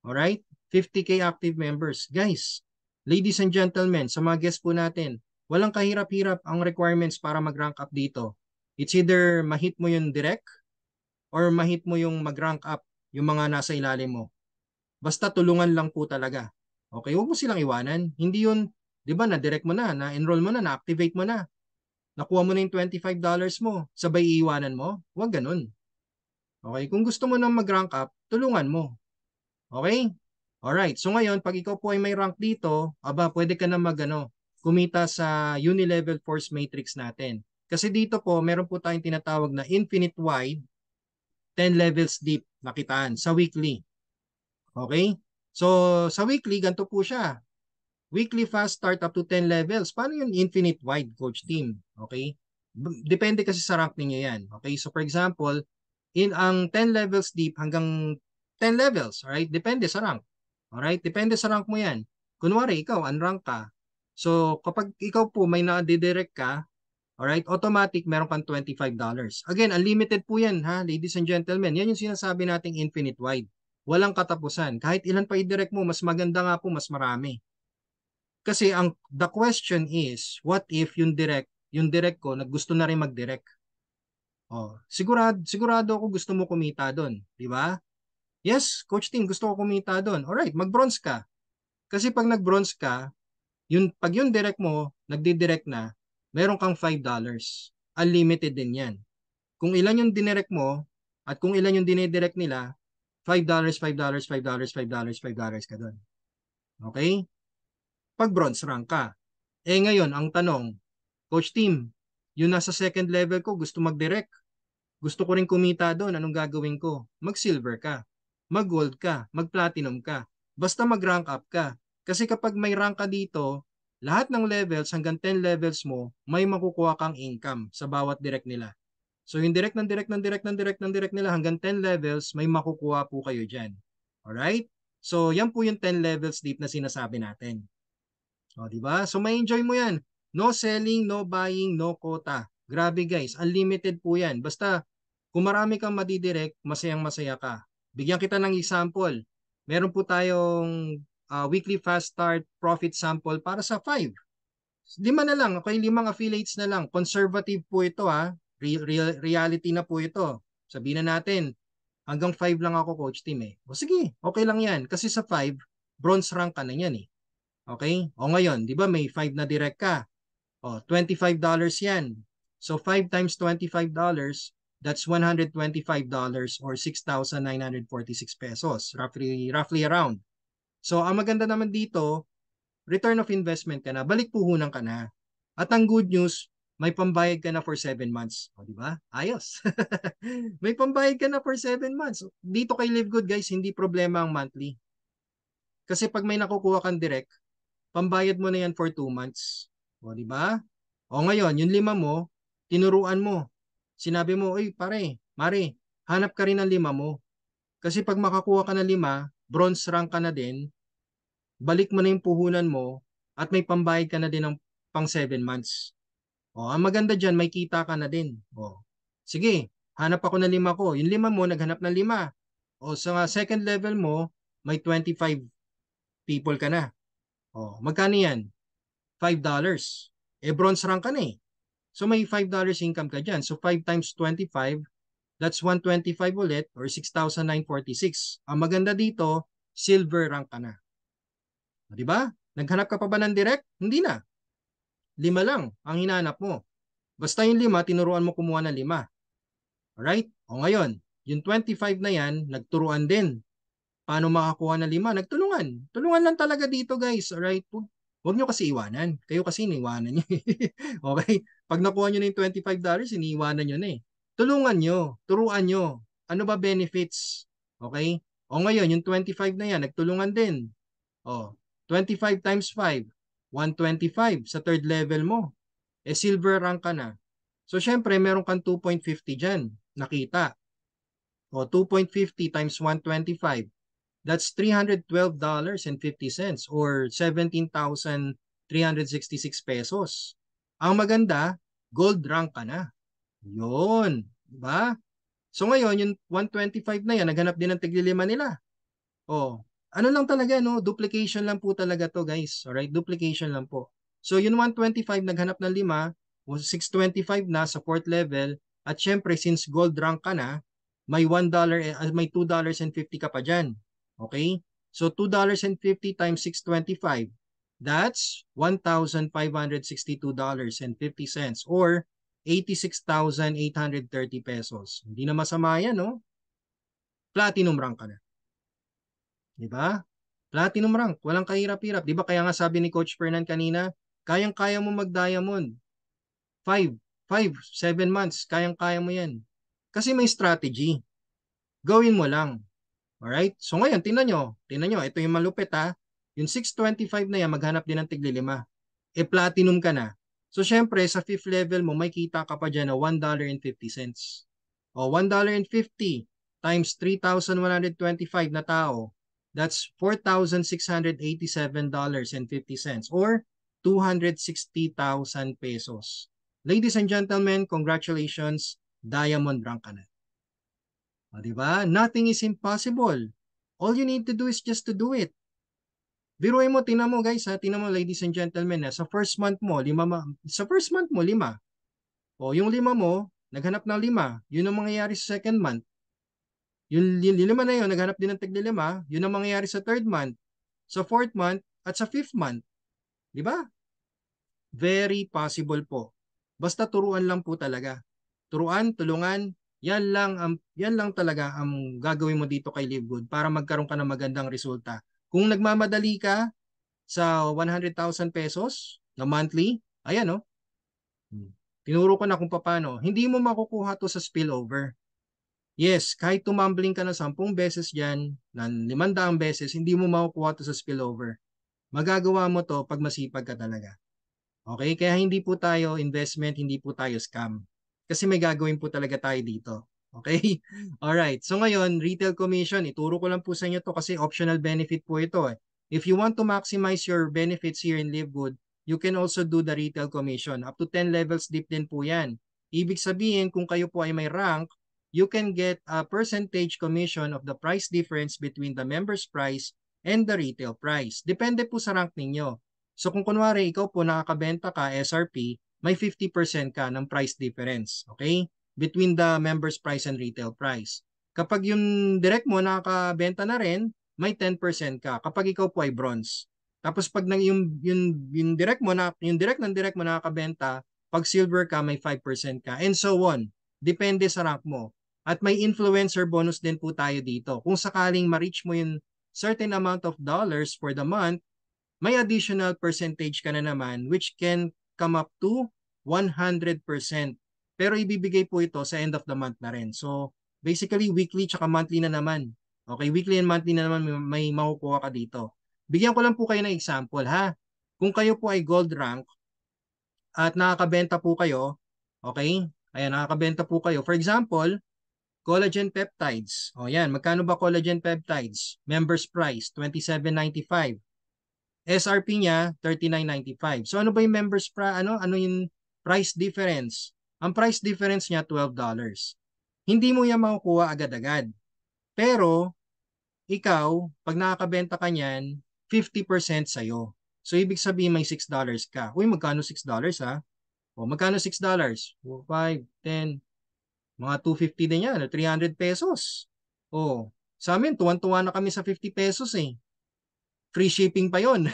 Alright? 50K active members. Guys, ladies and gentlemen, sa mga guests po natin, walang kahirap-hirap ang requirements para mag-rank up dito. It's either ma-hit mo yung direct or ma-hit mo yung mag-rank up yung mga nasa ilalim mo. Basta tulungan lang po talaga. Okay, huwag mo silang iwanan. Hindi yun, di ba, na-direct mo na-enroll mo na-activate mo na. Nakuha mo na yung $25 mo, sabay iiwanan mo? Huwag ganun. Okay, kung gusto mo nang mag-rank up, tulungan mo. Okay? Alright, so ngayon, pag ikaw po ay may rank dito, pwede ka na kumita sa Unilevel Force Matrix natin. Kasi dito po, meron po tayong tinatawag na infinite wide, 10 levels deep nakitaan sa weekly. Okay? So, sa weekly, ganito po siya. Weekly fast start up to 10 levels. Paano yung infinite wide, Coach Team? Okay? Depende kasi sa rank ninyo yan. Okay? So, for example, ang 10 levels deep hanggang 10 levels, alright? Depende sa rank. Alright? Depende sa rank mo yan. Kunwari, ikaw, unrank ka. So, kapag ikaw po may na-direct ka, alright, automatic meron kang $25. Again, unlimited po yan, ha, ladies and gentlemen. Yan yung sinasabi nating infinite wide. Walang katapusan. Kahit ilan pa i-direct mo, mas maganda nga po, mas marami. Kasi the question is, what if yung direct ko, gusto na rin mag-direct? Sigurado ako gusto mo kumita doon, di ba? Yes, Coach Team, gusto ko kumita doon. Alright, mag-bronze ka. Kasi pag nag-bronze ka, pag yung direct mo, nagdi-direct na, meron kang $5. Unlimited din yan. Kung ilan yung dinirect mo, at kung ilan yung dinidirect nila, $5, $5, $5, $5, $5 ka doon. Okay? Pag bronze rank ka. Ngayon, ang tanong, Coach Team, yung nasa second level ko, gusto mag-direct. Gusto ko rin kumita doon, anong gagawin ko? Mag-silver ka, mag-gold ka, mag-platinum ka. Basta mag-rank up ka. Kasi kapag may rank ka dito, lahat ng levels hanggang 10 levels mo, may makukuha kang income sa bawat direct nila. So yung direct ng direct ng direct ng direct ng direct nila hanggang 10 levels, may makukuha po kayo dyan. Alright? So, yan po yung 10 levels deep na sinasabi natin. O, di ba? So, may enjoy mo yan. No selling, no buying, no quota. Grabe guys, unlimited po yan. Basta, kung marami kang madidirect, masayang masaya ka. Bigyan kita ng example. Meron po tayong weekly fast start profit sample para sa 5. 5 na lang. Okay, 5 affiliates na lang. Conservative po ito ha. Reality na po ito. Sabihin na natin, hanggang 5 lang ako coach team eh. O sige, okay lang yan. Kasi sa 5, bronze rank ka na yan eh. Okay? O ngayon, di ba may 5 na direct ka? O, $25 yan. So 5 times $25, that's $125 or 6,946 pesos. Roughly around. So ang maganda naman dito, return of investment ka na, balik puhunan ka na. At ang good news, may pambayad ka na for 7 months. O, di ba? Ayos. May pambayad ka na for 7 months. Dito kay Live Good, guys, hindi problema ang monthly. Kasi pag may nakukuha kang direct, pambayad mo na yan for 2 months. O, di ba? O ngayon, yung 5 mo, tinuruan mo. Sinabi mo, oy pare, mare, hanap ka rin ng 5 mo. Kasi pag makakuha ka ng 5, bronze rank ka na din, balik mo na yung puhunan mo at may pambayad ka na din ng pang 7 months. O, ang maganda dyan, may kita ka na din. O, sige, hanap ako ng 5 ko. Yung 5 mo, naghanap ng 5. O, sa second level mo, may 25 people ka na. O, magkano yan? $5. Bronze rank ka na eh. So, may $5 income ka dyan. So, 5 times 25, that's 125 ulit or 6,946. Ang maganda dito, silver rank ka na. Di ba? Naghanap ka pa ba ng direct? Hindi na. 5 lang ang hinanap mo. Basta yung 5, tinuruan mo kumuha ng 5. Alright? O ngayon, yung 25 na yan, nagturuan din. Paano makakuha ng 5? Nagtulungan. Tulungan lang talaga dito guys. Alright? Huwag nyo kasi iwanan. Kayo kasi iniwanan nyo. Okay? Pag nakuha nyo na yung $25, iniiwanan nyo na eh. Tulungan nyo. Turuan nyo. Ano ba benefits? Okay? O ngayon, yung 25 na yan, nagtulungan din. O, 25 times 5, 125 sa third level mo. Silver rank ka na. So, syempre, meron kang 2.50 dyan. Nakita. O, 2.50 times 125. That's $312.50 or 17,366 pesos. Ang maganda, gold rank ka na. Yun. Diba? So, ngayon, yung 125 na yan, naghanap din ng tigli-5 nila. O, ano lang talaga, no? Duplication lang po talaga to, guys. Alright? Duplication lang po. So, yung 125, naghanap ng 5, 625 na sa 4th level, at syempre, since gold rank ka na, may may $2.50 ka pa dyan. Okay? So, $2.50 times 625, that's $1,562.50 or 86,830 pesos. Hindi na masama yan, no? Platinum rank ka na. Di ba? Platinum rank, walang kahirap-hirap. Di ba kaya nga sabi ni Coach Fernan kanina, kayang-kaya mo mag-diamond. 7 months, kayang-kaya mo yan. Kasi may strategy. Gawin mo lang. Alright? So ngayon, tingnan nyo, ito yung malupit ha. Yung 625 na yan, maghanap din ng tigli-5. Platinum ka na. So syempre, sa 5th level mo, may kita ka pa dyan na $1.50. O, $1.50 times 3,125 na tao, that's $4,687.50 or 260,000 pesos. Ladies and gentlemen, congratulations, diamond rank ka na. O, diba? Nothing is impossible. All you need to do is just to do it. Biruin mo, tingnan mo guys ha, tingnan mo ladies and gentlemen ha, sa first month mo, 5. O, yung 5 mo, naghanap ng 5, yun ang mangyayari sa second month. Yung 5 na yun, naghanap din ng tigli-5, yun ang mangyayari sa third month, sa fourth month, at sa fifth month. Di ba? Very possible po. Basta turuan lang po talaga. Turuan, tulungan, yan lang talaga ang gagawin mo dito kay Live Good para magkaroon ka ng magandang resulta. Kung nagmamadali ka sa 100,000 pesos na monthly, ayan o. Tinuro ko na kung paano. Hindi mo makukuha to sa spillover. Yes, kahit tumambling ka na 10 beses dyan, ng 500 beses, hindi mo makukuha to sa spillover. Magagawa mo to pag masipag ka talaga. Okay? Kaya hindi po tayo investment, hindi po tayo scam. Kasi may gagawin po talaga tayo dito. Okay? Alright. So ngayon, retail commission, ituro ko lang po sa inyo to kasi optional benefit po ito eh. If you want to maximize your benefits here in LiveGood, you can also do the retail commission. Up to 10 levels deep din po yan. Ibig sabihin, kung kayo po ay may rank, you can get a percentage commission of the price difference between the member's price and the retail price. Depende po sa rank ninyo. So kung kunwari, ikaw po nakakabenta ka SRP, may 50% ka ng price difference. Okay? Between the member's price and retail price. Kapag yung direct mo nakakabenta na rin, may 10% ka kapag ikaw po ay bronze. Tapos pag yung direct mo na yung direct mo nakakabenta, pag silver ka may 5% ka and so on. Depende sa rank mo. At may influencer bonus din po tayo dito. Kung sakaling ma-reach mo yung certain amount of dollars for the month, may additional percentage ka na naman which can come up to 100%. Pero ibibigay po ito sa end of the month na rin. So, basically, weekly tsaka monthly na naman. Okay, weekly and monthly na naman may makukuha ka dito. Bigyan ko lang po kayo ng example, ha? Kung kayo po ay gold rank at nakakabenta po kayo, okay? Ayan, nakakabenta po kayo. For example, collagen peptides. O yan, magkano ba collagen peptides? Members price, 27.95. SRP niya 39.95. So ano ba yung ano yung price difference? Ang price difference niya $12. Hindi mo yan makukuha agad-agad. Pero ikaw, pag nakakabenta ka niyan, 50% sa'yo. So ibig sabihin may $6 ka. Uy, magkano $6 ha? O magkano $6? 5, 10, mga 250 din yan, 300 pesos. O, sa amin, tuwan-tuwa na kami sa 50 pesos eh. Free shipping pa yon.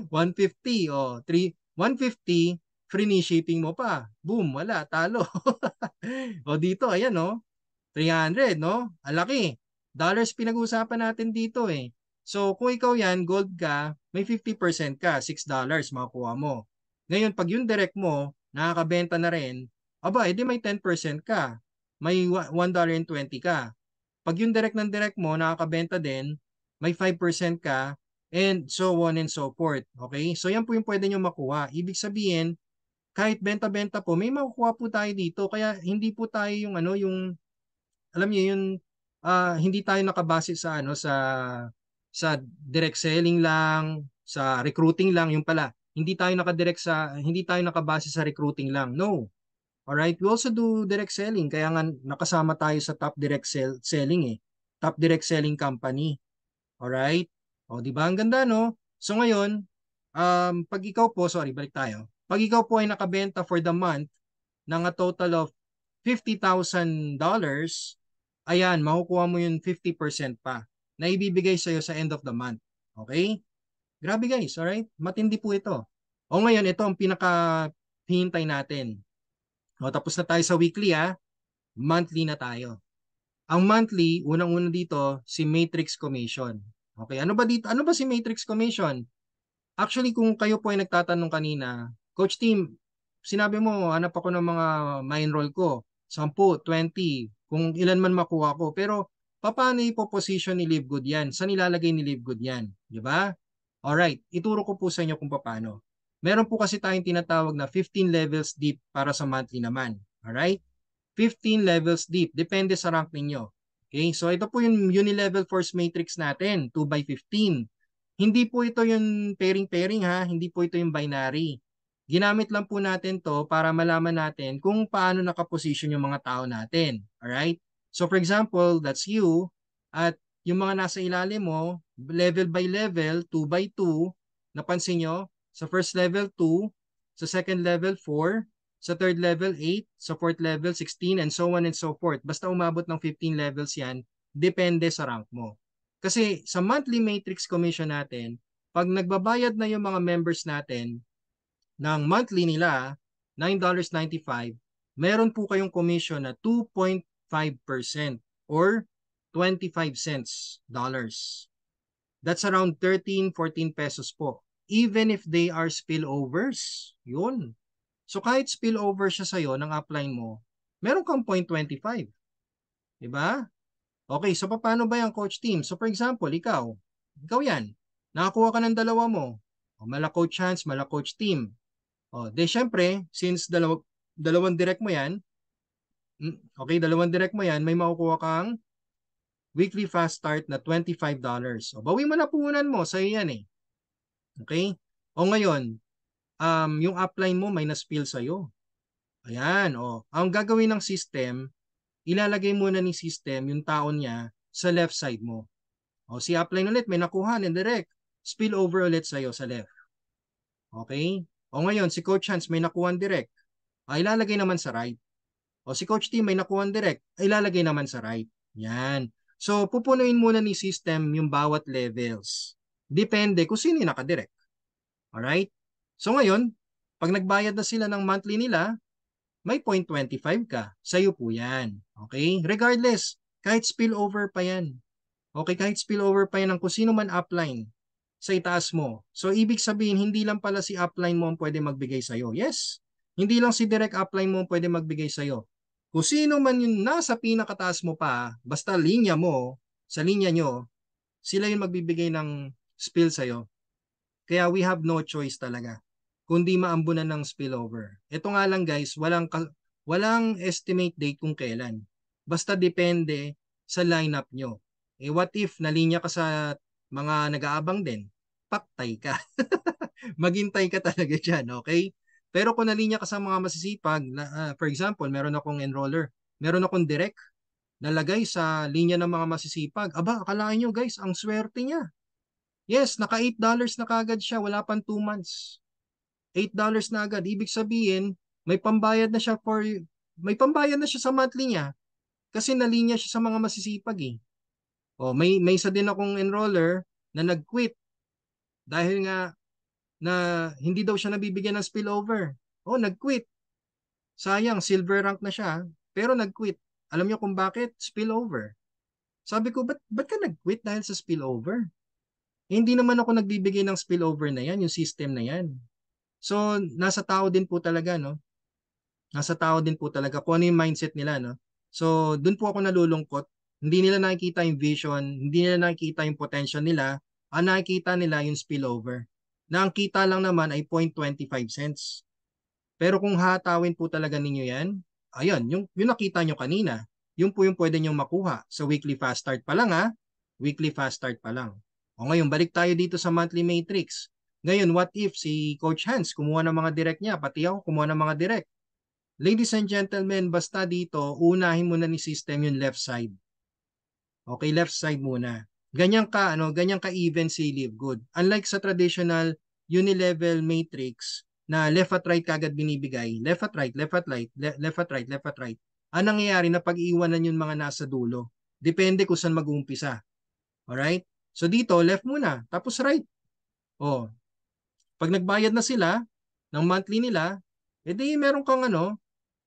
150 oh, 150 free ni shipping mo pa. Boom, wala, talo. O dito, ayan no, 300 no? Alaki. Dollars pinag-uusapan natin dito eh. So kung ikaw yan, gold ka, may 50% ka, $6 makukuha mo. Ngayon, pag yung direct mo, nakakabenta na rin, aba, edi may 10% ka. May $1.20 ka. Pag yung direct ng direct mo, nakakabenta din, may 5% ka, and so on and so forth. Okay? So yan po yung pwede nyo makuha. Ibig sabihin, kahit benta-benta po, may makukuha po tayo dito. Kaya hindi po tayo yung ano, yung, alam niyo yung, hindi tayo nakabase sa ano, sa direct selling lang, sa recruiting lang, yung pala. Hindi tayo nakabase sa recruiting lang. No. Alright, we also do direct selling. Kaya nga nakasama tayo sa top selling eh. Top direct selling company. Alright? O, di ba? Ang ganda, no? So ngayon, pag ikaw po, sorry, balik tayo. Pag ikaw po ay nakabenta for the month ng a total of $50,000, ayan, makukuha mo yung 50% pa na ibibigay sa'yo sa end of the month. Okay? Grabe guys, alright? Matindi po ito. O ngayon, ito ang pinaka-hintay natin. O, tapos na tayo sa weekly ha. Monthly na tayo. Ang monthly, unang-una dito, si Matrix Commission. Okay, ano ba dito? Ano ba si Matrix Commission? Actually, kung kayo po ay nagtatanong kanina, Coach Team, sinabi mo, hanap ako ng mga ma-enroll ko. 10, 20, kung ilan man makuha ko. Pero, paano ipoposition ni LiveGood yan? Saan ilalagay ni LiveGood yan? Di ba? Alright, ituro ko po sa inyo kung paano. Meron po kasi tayong tinatawag na 15 levels deep para sa monthly naman. Alright? 15 levels deep. Depende sa rank ninyo. Okay, so ito po yung unilevel force matrix natin, 2 by 15. Hindi po ito yung pairing-pairing ha, hindi po ito yung binary. Ginamit lang po natin to para malaman natin kung paano nakaposition yung mga tao natin. Alright? So for example, that's you, at yung mga nasa ilalim mo, level by level, 2 by 2, napansin nyo? Sa first level, 2, sa second level, 4, sa third level, 8. Sa fourth level, 16. And so on and so forth. Basta umabot ng 15 levels yan, depende sa rank mo. Kasi sa monthly matrix commission natin, pag nagbabayad na yung mga members natin ng monthly nila, $9.95, meron po kayong commission na 2.5% or 25 cents dollars. That's around 13, 14 pesos po. Even if they are spillovers, yun. So kahit spillover siya sa'yo ng upline mo, meron kang 0.25. Diba? Okay, so paano ba yung coach team? So for example, ikaw yan. Nakakuha ka ng dalawa mo. O, mala coach Hans, mala coach team. O, de syempre, since dalawang direct mo yan, Okay, dalawang direct mo yan, may makukuha kang weekly fast start na $25. O, bawi mo na puhunan mo, sa'yo yan eh. Okay? O ngayon, yung upline mo may na-spill sa'yo. Ayan, o. Ang gagawin ng system, ilalagay muna ni system yung taon niya sa left side mo. O, si upline ulit, may nakuha ng direct. Spill over ulit sa'yo sa left. Okay? O ngayon, si Coach Hans may nakuha direct. Ilalagay naman sa right. O si Coach T may nakuha direct. Ilalagay naman sa right. Yan. So, pupunuin muna ni system yung bawat levels. Depende kung sino yung nakadirect. Alright? So ngayon, pag nagbayad na sila ng monthly nila, may 0.25 ka. Sa'yo po yan. Okay? Regardless, kahit spillover pa yan. Okay, kahit spillover pa yan ng kung sino man upline sa itaas mo. So, ibig sabihin, hindi lang pala si upline mo ang pwede magbigay sa'yo. Yes, hindi lang si direct upline mo ang pwede magbigay sa'yo. Kung sino man yung nasa pinakataas mo pa, basta linya mo, sa linya nyo, sila yung magbibigay ng spill sa'yo. Kaya we have no choice talaga kundi maambunan ng spillover. Ito nga lang guys, walang estimate date kung kailan. Basta depende sa lineup nyo. Eh what if nalinya ka sa mga nag-aabang din? Paktay ka. Maghintay ka talaga dyan, okay? Pero kung nalinya ka sa mga masisipag, for example, meron akong enroller, meron akong direct nalagay sa linya ng mga masisipag. Aba, akalain nyo guys, ang swerte niya. Yes, naka $8 na kagad siya, wala pang 2 months. $8 na agad. Ibig sabihin, may pambayad na siya sa monthly niya kasi nalinya siya sa mga masisipag eh. O, may isa din akong enroller na nag-quit dahil nga na hindi daw siya nabibigyan ng spillover. O, nag-quit. Sayang, silver rank na siya, pero nag-quit. Alam niyo kung bakit? Spillover. Sabi ko, ba't ka nag-quit dahil sa spillover? Eh, hindi naman ako nagbibigay ng spillover na yan, yung system na yan. So, nasa tao din po talaga, no? Nasa tao din po talaga kung ano yung mindset nila, no? So, dun po ako nalulungkot. Hindi nila nakikita yung vision, hindi nila nakikita yung potential nila, ang nakikita nila yung spillover. Na ang kita lang naman ay 0.25 cents. Pero kung hatawin po talaga ninyo yan, ayun, yung nakita nyo kanina, yun po yung pwede nyo makuha sa weekly fast start pa lang ha, weekly fast start pa lang. O ngayon, balik tayo dito sa monthly matrix. Ngayon, what if si Coach Hans kumuha ng mga direct niya, pati ako kumuha ng mga direct. Ladies and gentlemen, basta dito, unahin muna ni system yung left side. Okay, left side muna. Ganyan ka even si Live Good. Unlike sa traditional unilevel matrix na left at right kagad binibigay, left at right, left at right, left at right, left at right. Ang nangyayari na pag-iwanan yung mga nasa dulo. Depende kung saan mag-uumpisa. Alright? So dito, left muna, tapos right. Oh, pag nagbayad na sila ng monthly nila, edi meron kang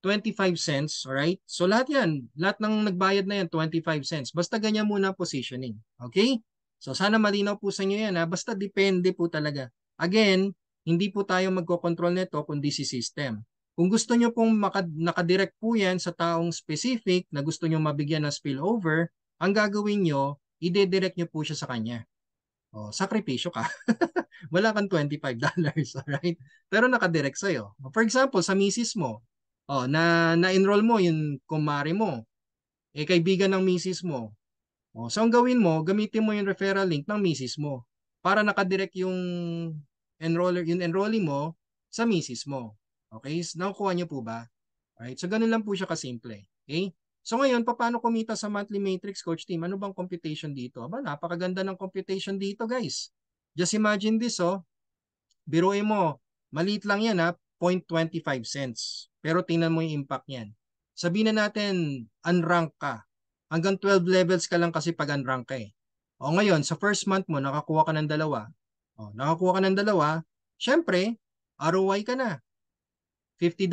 25 cents, alright? So lahat ng nagbayad na yan, 25 cents. Basta ganyan muna positioning, okay? So sana malinaw po sa inyo yan, ha? Basta depende po talaga. Again, hindi po tayo magkocontrol nito kundi si system. Kung gusto nyo pong nakadirect po yan sa taong specific na gusto nyo mabigyan ng spillover, ang gagawin nyo, ide-direct nyo po siya sa kanya. O, sakripisyo ka. Wala kang $25, alright? Pero nakadirect sa'yo. For example, sa misis mo, na-enroll mo yung kumare mo, kaibigan ng misis mo. So ang gawin mo, gamitin mo yung referral link ng misis mo para nakadirect yung enrollee mo sa misis mo. Okay? So, nakukuha niyo po ba? Alright? So ganun lang po siya kasimple. Okay? So ngayon, paano kumita sa monthly matrix, Coach Team? Ano bang computation dito? Aba, napakaganda ng computation dito, guys. Just imagine this, biruin mo, maliit lang yan 0.25 cents. Pero tingnan mo yung impact niyan. Sabihin na natin, unrank ka. Hanggang 12 levels ka lang kasi pag unrank ka eh. O ngayon, sa first month mo, nakakuha ka ng dalawa. Syempre, ROI ka na. $50.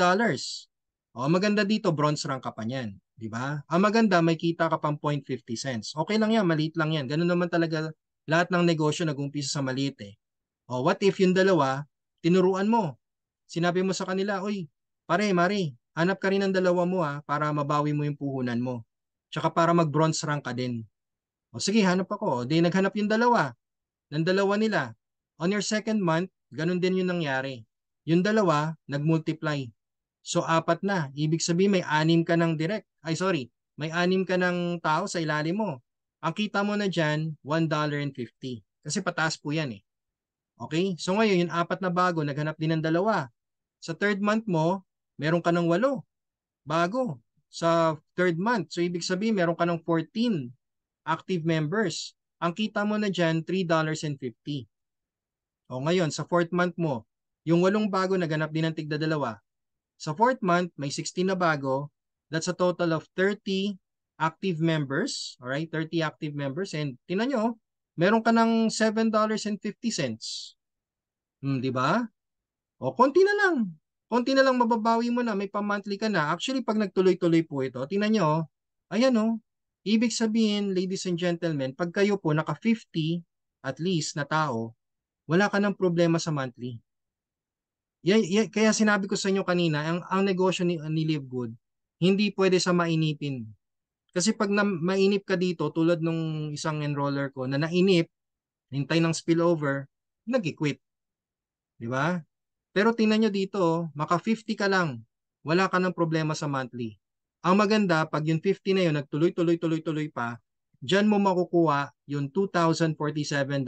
Maganda dito, bronze rank ka pa niyan. Di ba? Ang maganda, may kita ka pang 0.50 cents. Okay lang yan, maliit lang yan. Ganun naman talaga lahat ng negosyo nag-umpisa sa maliit eh. What if yung dalawa, tinuruan mo? Sinabi mo sa kanila, oy, pare, mare, hanap ka rin ng dalawa mo para mabawi mo yung puhunan mo. Tsaka para mag-bronze rank ka din. Sige, hanap ako. Di naghanap yung dalawa. Ng dalawa nila. On your second month, ganun din yung nangyari. Yung dalawa, nag-multiply. So, 4 na. Ibig sabihin may 6 ka ng direct. May 6 ka ng tao sa ilalim mo. Ang kita mo na dyan, $1.50. Kasi pataas po yan eh. Okay? So ngayon, yung 4 na bago, naghanap din ng 2. Sa third month mo, meron ka ng 8 bago. Sa third month. So ibig sabihin, meron ka ng 14 active members. Ang kita mo na dyan, $3.50. O ngayon, sa fourth month mo, yung 8 bago, naghanap din ng tigda 2. Sa fourth month, may 16 na bago. That's a total of 30 active members. Alright, 30 active members. And tinan nyo, meron ka ng $7.50. Di ba? O, konti na lang. Konti na lang mababawi mo na. May pa-monthly ka na. Actually, pag nagtuloy-tuloy po ito, tinan nyo, ayan o. Ibig sabihin, ladies and gentlemen, pag kayo po naka 50 at least na tao, wala ka ng problema sa monthly. Kaya sinabi ko sa inyo kanina, ang negosyo ni Live Good, hindi pwede sa mainipin. Kasi pag mainip ka dito, tulad nung isang enroller ko na nainip, hintay ng spillover, nag-quit. Di ba? Pero tingnan nyo dito, maka 50 ka lang, wala ka ng problema sa monthly. Ang maganda, pag yung 50 na yun, nagtuloy-tuloy pa, dyan mo makukuha yung $2,047.50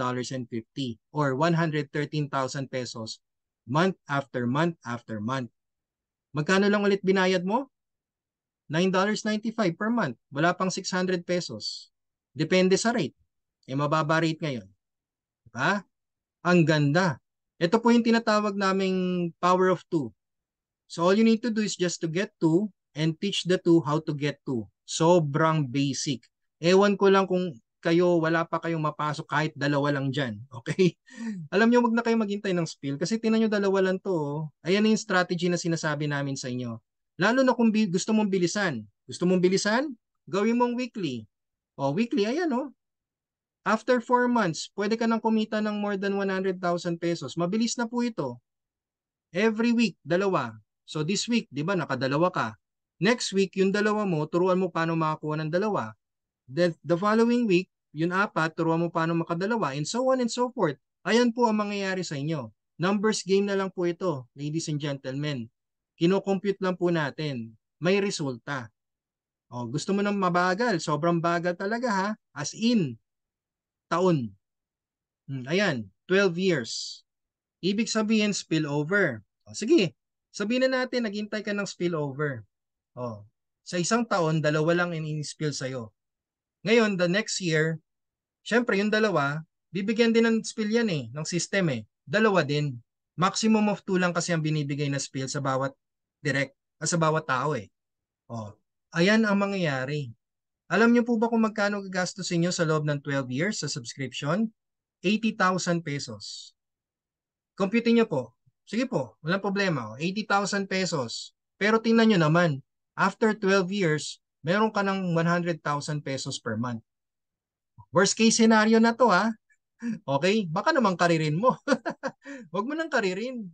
or 113,000 pesos month after month after month. Magkano lang ulit binayad mo? $9.95 per month. Wala pang 600 pesos. Depende sa rate. Mababa rate ngayon. Diba? Ang ganda. Ito po yung tinatawag naming power of 2. So all you need to do is just to get 2 and teach the 2 how to get 2. Sobrang basic. Ewan ko lang kung kayo, wala pa kayong mapasok kahit 2 lang dyan. Okay? Alam nyo, wag na kayo maghintay ng spill kasi tinan nyo 2 lang to. Oh. Ayan yung strategy na sinasabi namin sa inyo. Lalo na kung gusto mong bilisan. Gusto mong bilisan? Gawin mong weekly. O, weekly, ayan o. After 4 months, pwede ka nang kumita ng more than 100,000 pesos. Mabilis na po ito. Every week, 2. So this week, di ba, nakadalawa ka. Next week, yung 2 mo, turuan mo paano makakuha ng 2. The following week, yung 4, turuan mo paano makadalawa, and so on and so forth. Ayan po ang mangyayari sa inyo. Numbers game na lang po ito, ladies and gentlemen. Kino-compute lang po natin. May resulta. O, gusto mo nang mabagal, sobrang bagal talaga ha, as in, taon. Ayan, 12 years. Ibig sabihin, spillover. O, sige, sabihin na natin, naghintay ka ng spillover. O, sa isang taon, 2 lang in-spill sa'yo. Ngayon, the next year, syempre yung 2, bibigyan din ng spill yan ng system 2 din. Maximum of 2 lang kasi ang binibigay na spill sa bawat sa bawat tao O, ayan ang mangyayari. Alam niyo po ba kung magkano gagastos niyo sa loob ng 12 years sa subscription? 80,000 pesos. Compute niyo po. Sige po, walang problema. 80,000 pesos. Pero tingnan niyo naman, after 12 years, meron ka ng 100,000 pesos per month. Worst case scenario na to ha. Okay? Baka naman karirin mo. Huwag mo nang karirin.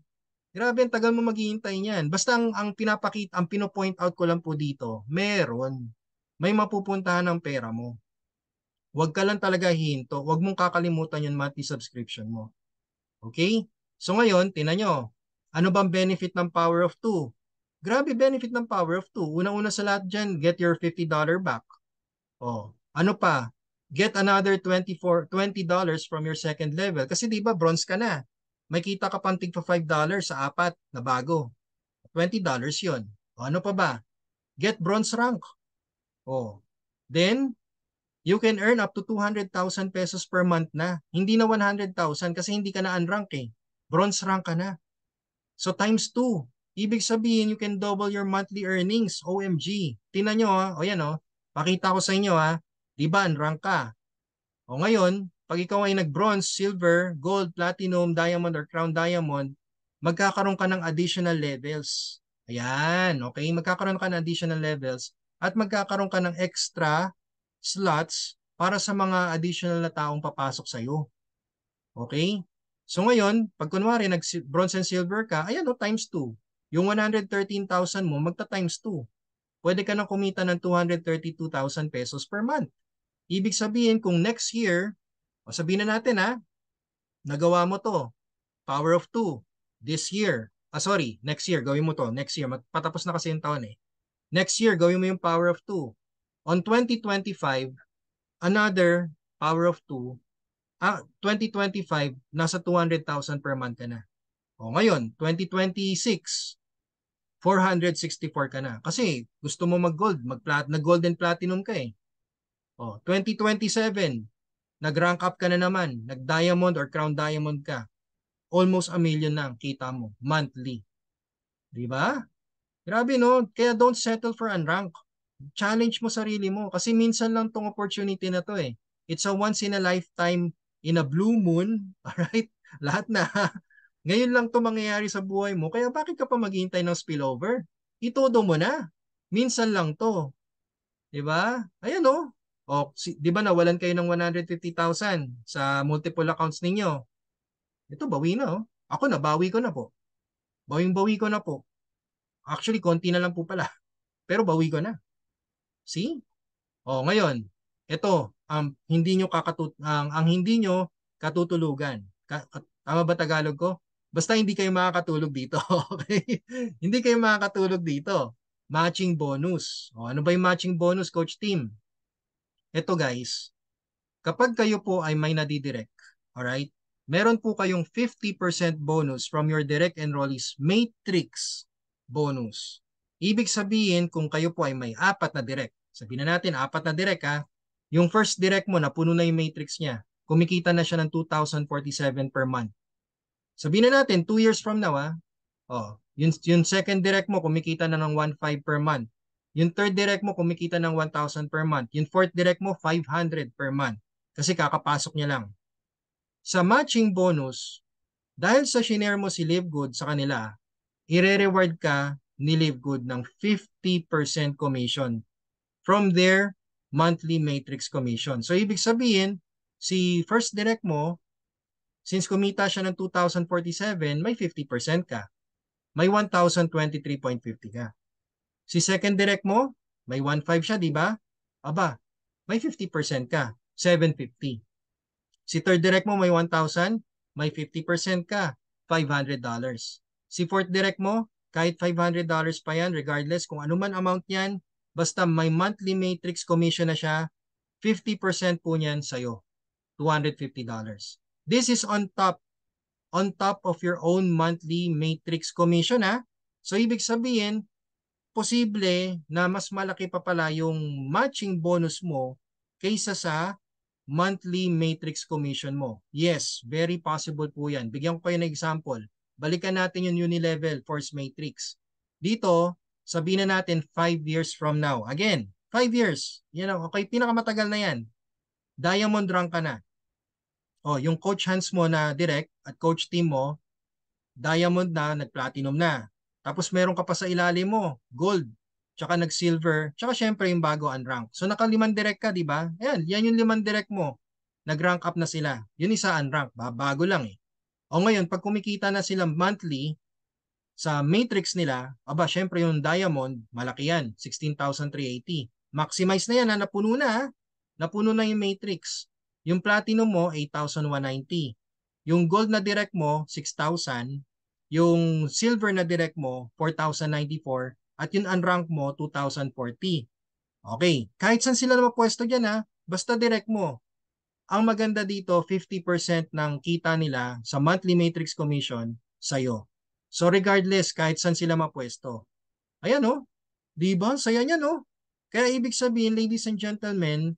Grabe, ang tagal mo maghihintay niyan. Basta ang pinapakita, ang pino-point out ko lang po dito, meron. May mapupuntahan ng pera mo. Huwag ka lang talaga hihinto. Huwag mong kakalimutan yung monthly subscription mo. Okay? So ngayon, tinan nyo. Ano bang benefit ng Power of 2? Grabe benefit ng Power of 2. Una-una sa lahat dyan, get your $50 back. Oh, ano pa? Get another $20 from your second level. Kasi di ba bronze ka na. May kita ka pang tigpa $5 sa 4 na bago. $20 yun. O, ano pa ba? Get bronze rank. Oh. Then, you can earn up to 200,000 pesos per month na. Hindi na 100,000 kasi hindi ka na unrank Bronze rank ka na. So times 2. Ibig sabihin, you can double your monthly earnings. OMG. Tingnan nyo ha. O yan o. Pakita ko sa inyo ha. Diba, unrank ka. O ngayon, pag ikaw ay nag-bronze, silver, gold, platinum, diamond, or crown diamond, magkakaroon ka ng additional levels. Ayan, okay? Magkakaroon ka ng additional levels at magkakaroon ka ng extra slots para sa mga additional na taong papasok sa'yo. Okay? So ngayon, pag kunwari nag-bronze and silver ka, ayan o, times 2. Yung 113,000 mo, magta-times 2. Pwede ka nang kumita ng 232,000 pesos per month. Ibig sabihin, kung next year, o sabihin na natin nagawa mo to, power of 2, this year, sorry, next year, gawin mo to. Next year, patapos na kasi yung taon eh. Next year, gawin mo yung power of 2. On 2025, another power of 2. 2025, nasa 200,000 per month ka na. O ngayon, 2026, 464 ka na. Kasi gusto mo mag-gold, nag-gold and platinum ka eh. O, 2027, nag-rank up ka na naman, nag-diamond or crown diamond ka. Almost a million na ang kita mo, monthly. Di ba? Grabe no? Kaya don't settle for unrank. Challenge mo sarili mo kasi minsan lang tong opportunity na to eh. It's a once in a lifetime, in a blue moon, alright? Lahat na. Ngayon lang to mangyayari sa buhay mo, kaya bakit ka pa maghihintay ng spillover? Itodo mo na. Minsan lang to. 'Di ba? Ayan oh. O, 'di ba nawalan kayo ng 150,000 sa multiple accounts ninyo? Ito bawi na oh. Ako nabawi ko na po. Bawing-bawi ko na po. Actually, konti na lang po pala. Pero bawi ko na. See? O, ngayon, ito, hindi nyo ang hindi nyo katutulugan. Tama ba Tagalog ko? Basta hindi kayo makakatulog dito. Okay? Hindi kayo makakatulog dito. Matching bonus. O, ano ba yung matching bonus, Coach Team? Ito guys, kapag kayo po ay may nadidirect, alright, meron po kayong 50% bonus from your direct enrollees matrix bonus. Ibig sabihin, kung kayo po ay may 4 na direct, sabihin na natin 4 na direct ha, yung first direct mo, napuno na yung matrix niya, kumikita na siya ng 2,047 per month. Sabihin na natin, 2 years from now ha, yung second direct mo, kumikita na ng 1,500 per month. Yung third direct mo, kumikita ng 1,000 per month. Yung fourth direct mo, 500 per month. Kasi kakapasok niya lang. Sa matching bonus, dahil sa shinare mo si Livegood sa kanila, ire-reward ka ni Livegood ng 50% commission from their monthly matrix commission. So, ibig sabihin, si first direct mo, since kumita siya ng 2,047, may 50% ka. May 1,023.50 ka. Si second direct mo, may 1,500 siya, di ba? Aba, may 50% ka, 750. Si third direct mo may 1,000, may 50% ka, $500. Si fourth direct mo, kahit $500 pa yan, regardless kung ano man amount niyan, basta may monthly matrix commission na siya, 50% po niyan sa'yo, $250. This is on top of your own monthly matrix commission ha. So ibig sabihin, posible na mas malaki pa pala yung matching bonus mo kaysa sa monthly matrix commission mo. Yes, very possible po yan. Bigyan ko kayo ng example. Balikan natin yung Unilevel Force Matrix. Dito, sabihin na natin 5 years from now. Again, 5 years. Yan ang, okay, pinakamatagal na yan. Diamond rank ka na. Yung coach hands mo na direct at coach team mo, diamond na, nag-platinum na. Tapos meron ka pa sa ilalim mo, gold, tsaka nag-silver, tsaka syempre yung bago unrank. So naka-5 direct ka, di ba? Ayan, yan yung 5 direct mo. Nag-rank up na sila. Yun isa unrank, bago lang eh. O ngayon, pag kumikita na sila monthly sa matrix nila, aba syempre yung diamond, malaki yan, 16,380. Maximize na yan, napuno na ha. Napuno na yung matrix. Yung platinum mo, 8,190. Yung gold na direct mo, 6,000. Yung silver na direct mo, 4,094. At yung unrank mo, 2,040. Okay. Kahit saan sila na mapwesto dyan ha, basta direct mo. Ang maganda dito, 50% ng kita nila sa monthly matrix commission sa'yo. So regardless, kahit saan sila mapwesto. Ayan o. Diba? Saya niya no? Kaya ibig sabihin, ladies and gentlemen,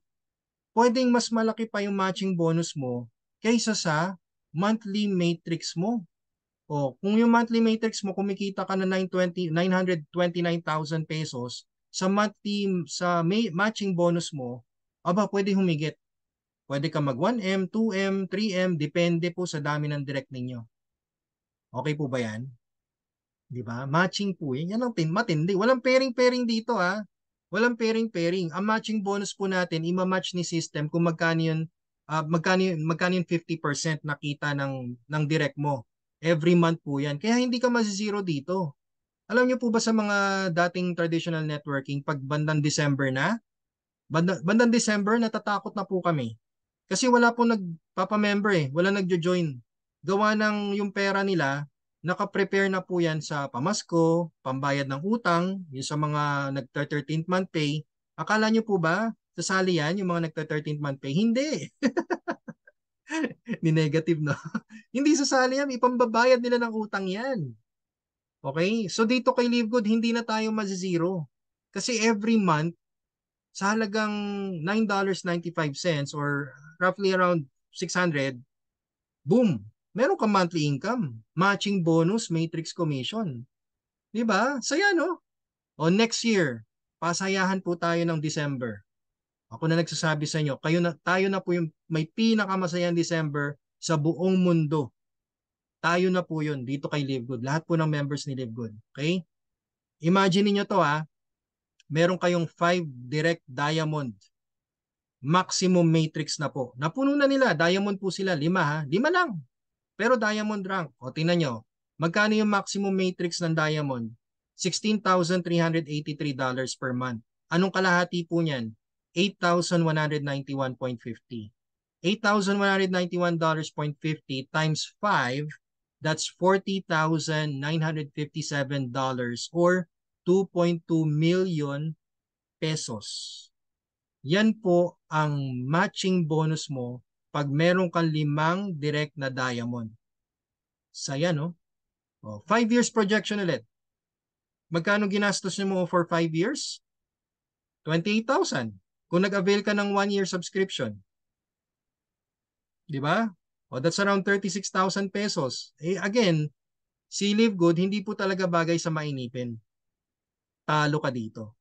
pwedeng mas malaki pa yung matching bonus mo kaysa sa monthly matrix mo. Kung yung monthly matrix mo kumikita ka na 929,000 pesos, sa monthly matching bonus mo, aba pwede humigit. Pwede ka mag 1M, 2M, 3M, depende po sa dami ng direct ninyo. Okay po ba yan? Di ba? Matching po yan. Yan ang matindi. Walang pairing-pairing dito ha. Walang pairing-pairing. Ang matching bonus po natin, ima-match ni system kung magkano yun, magkano yung 50% nakita ng direct mo. Every month po yan. Kaya hindi ka masizero dito. Alam niyo po ba sa mga dating traditional networking, pag bandang December na, bandang December, natatakot na po kami. Kasi wala po nagpapamember eh. Wala nagjo-join. Gawa ng yung pera nila, nakaprepare na po yan sa pamasko, pambayad ng utang, yung sa mga nagta-13th month pay. Akala nyo po ba, sasali yan yung mga nagta-13th month pay? Hindi. Ni negative, no? Hindi sasali yan, ipambabayad nila ng utang yan. Okay? So dito kay Livegood, hindi na tayo mazizero. Kasi every month, sa halagang $9.95 or roughly around 600, boom, meron kang monthly income. Matching bonus, matrix commission. Di ba? Saya, no? O next year, pasayahan po tayo ng December. Ako na nagsasabi sa inyo, tayo na po yung may pinakamasayang December sa buong mundo. Tayo na po yun dito kay Livegood. Lahat po ng members ni Livegood. Okay? Imagine niyo to meron kayong 5 direct diamond. Maximum matrix na po. Napuno na nila. Diamond po sila. 5 5 lang. Pero diamond rank. O tingnan nyo. Magkano yung maximum matrix ng diamond? $16,383 per month. Anong kalahati po niyan? 8,191.50. $8,191.50 times 5, that's $40,957 or 2.2 million pesos. Yan po ang matching bonus mo pag meron kang 5 direct na diamond. Saya, no? 5 years projection ulit. Magkano ginastos mo for 5 years? 28,000. Kung nag-avail ka ng 1 year subscription. Di ba? That's around 36,000 pesos. Again, si Livegood, hindi po talaga bagay sa mainipin. Talo ka dito.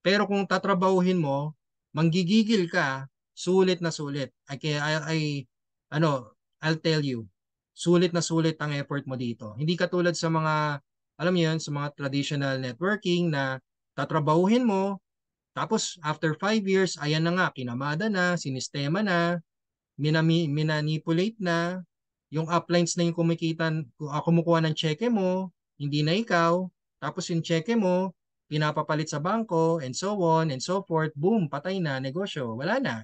Pero kung tatrabahuhin mo, manggigigil ka, sulit na sulit. I'll tell you, sulit na sulit ang effort mo dito. Hindi katulad sa mga, alam niyo yun, sa mga traditional networking na tatrabahuhin mo, tapos after 5 years, ayan na nga, kinamada na, sinistema na, minanipulate na, yung uplines na yung kumukuha ng cheque mo, hindi na ikaw, tapos yung cheque mo, pinapapalit sa bangko, and so on, and so forth, boom, patay na, negosyo, wala na.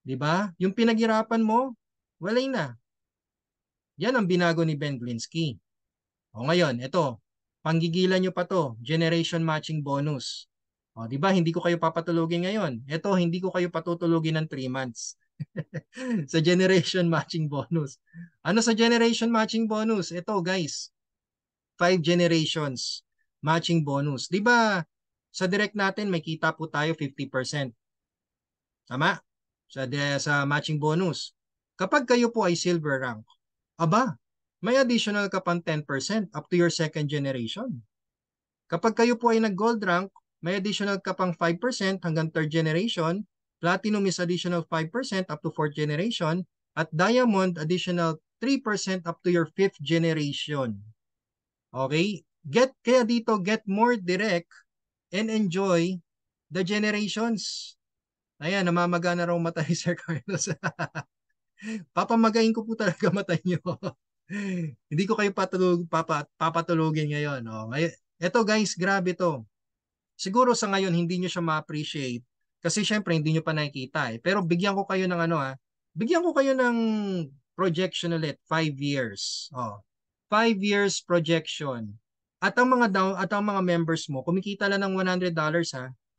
Di ba? Yung pinaghirapan mo, wala na. Yan ang binago ni Ben Glinsky. O ngayon, ito, panggigilan nyo pa to, generation matching bonus. O, di ba, hindi ko kayo papatulugin ngayon. Ito, hindi ko kayo patutulugin ng 3 months. Sa generation matching bonus. Ano sa generation matching bonus? Ito guys, 5 generations matching bonus. Di ba sa direct natin may kita po tayo 50%. Tama? Sa matching bonus. Kapag kayo po ay silver rank, aba, may additional ka pang 10% up to your second generation. Kapag kayo po ay nag-gold rank, may additional ka pang 5% hanggang third generation. Platinum is additional 5% up to 4th generation. At diamond, additional 3% up to your 5th generation. Okay? Kaya dito, get more direct and enjoy the generations. Ayan, namamaga na raw mata ni Sir Carlos. Papamagain ko po talaga mata nyo. Hindi ko kayo papatulugin ngayon. Ito guys, grabe to. Siguro sa ngayon hindi nyo siya ma-appreciate kasi syempre hindi nyo pa nakikita Pero bigyan ko kayo ng bigyan ko kayo ng projection ulit, 5 years. 5 years projection. At ang mga members mo kumikita lang ng $100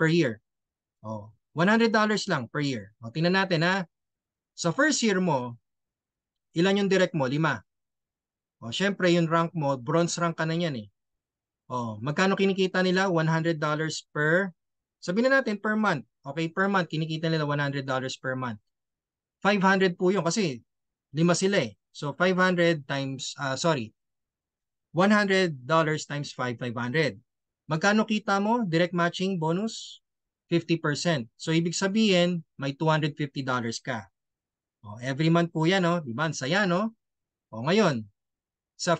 per year. $100 lang per year. Tingnan natin Sa first year mo, ilan yung direct mo? 5. Syempre yung rank mo, bronze rank ka na yan magkano kinikita nila? $100 per, sabihin na natin per month. Okay, per month, kinikita nila $100 per month. 500 po yun kasi 5 sila So, 500 times, $100 times 500. Magkano kita mo? Direct matching bonus? 50%. So, ibig sabihin, may $250 ka. Every month po yan, Diba? Saya, no? Ngayon, sa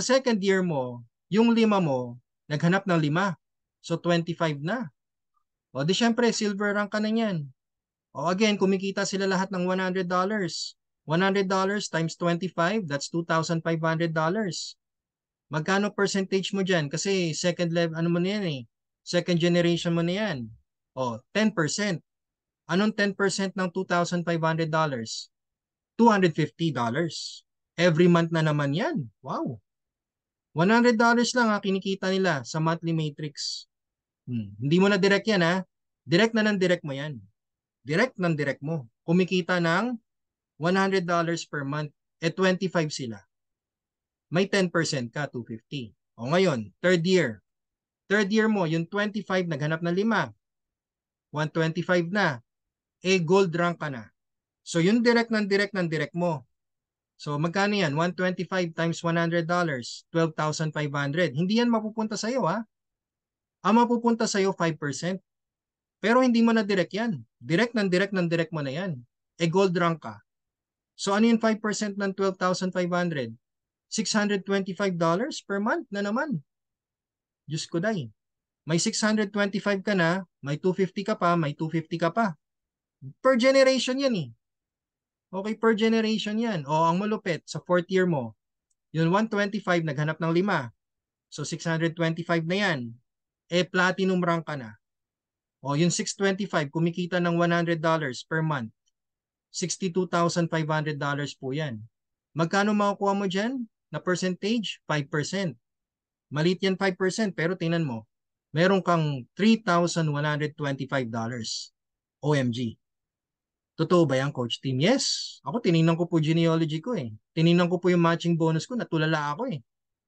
second year mo, yung 5 mo, naghanap ng 5. So, 25 na. Di syempre, silver rank ka na yan. Again, kumikita sila lahat ng $100. $100 times 25, that's $2,500. Magkano percentage mo dyan? Kasi second level, ano mo na yan Second generation mo na yan. 10%. Anong 10% ng $2,500? $250. Every month na naman yan. Wow. $100 lang kinikita nila sa monthly matrix. Hindi mo na direct yan Direct na ng direct mo yan. Direct ng direct mo. Kumikita ng $100 per month. 25 sila. May 10% ka, 250. O ngayon, third year. Third year mo, yung 25 naghanap ng 5. 125 na. Gold rank ka na. So yung direct ng direct mo. So magkano yan? 125 times $100, 12,500. Hindi yan mapupunta sa'yo Ang mapupunta sa'yo 5%. Pero hindi mo na direct yan. Direct ng direct mo na yan. Gold rank ka. So ano yung 5% ng 12,500? $625 per month na naman. Diyos ko day. May 625 ka na, may 250 ka pa, may 250 ka pa. Per generation yan Okay, per generation yan. O ang malupit, sa fourth year mo, yung 125 naghanap ng 5. So 625 na yan. Platinum rank ka na. O yung 625, kumikita ng $100 per month. $62,500 po yan. Magkano makukuha mo dyan na percentage? 5%. Maliit yan 5%, pero tingnan mo, meron kang $3,125. OMG. Totoo ba yan, Coach Tim? Yes. Ako, tinignan ko po genealogy ko Tinignan ko po yung matching bonus ko, natulala ako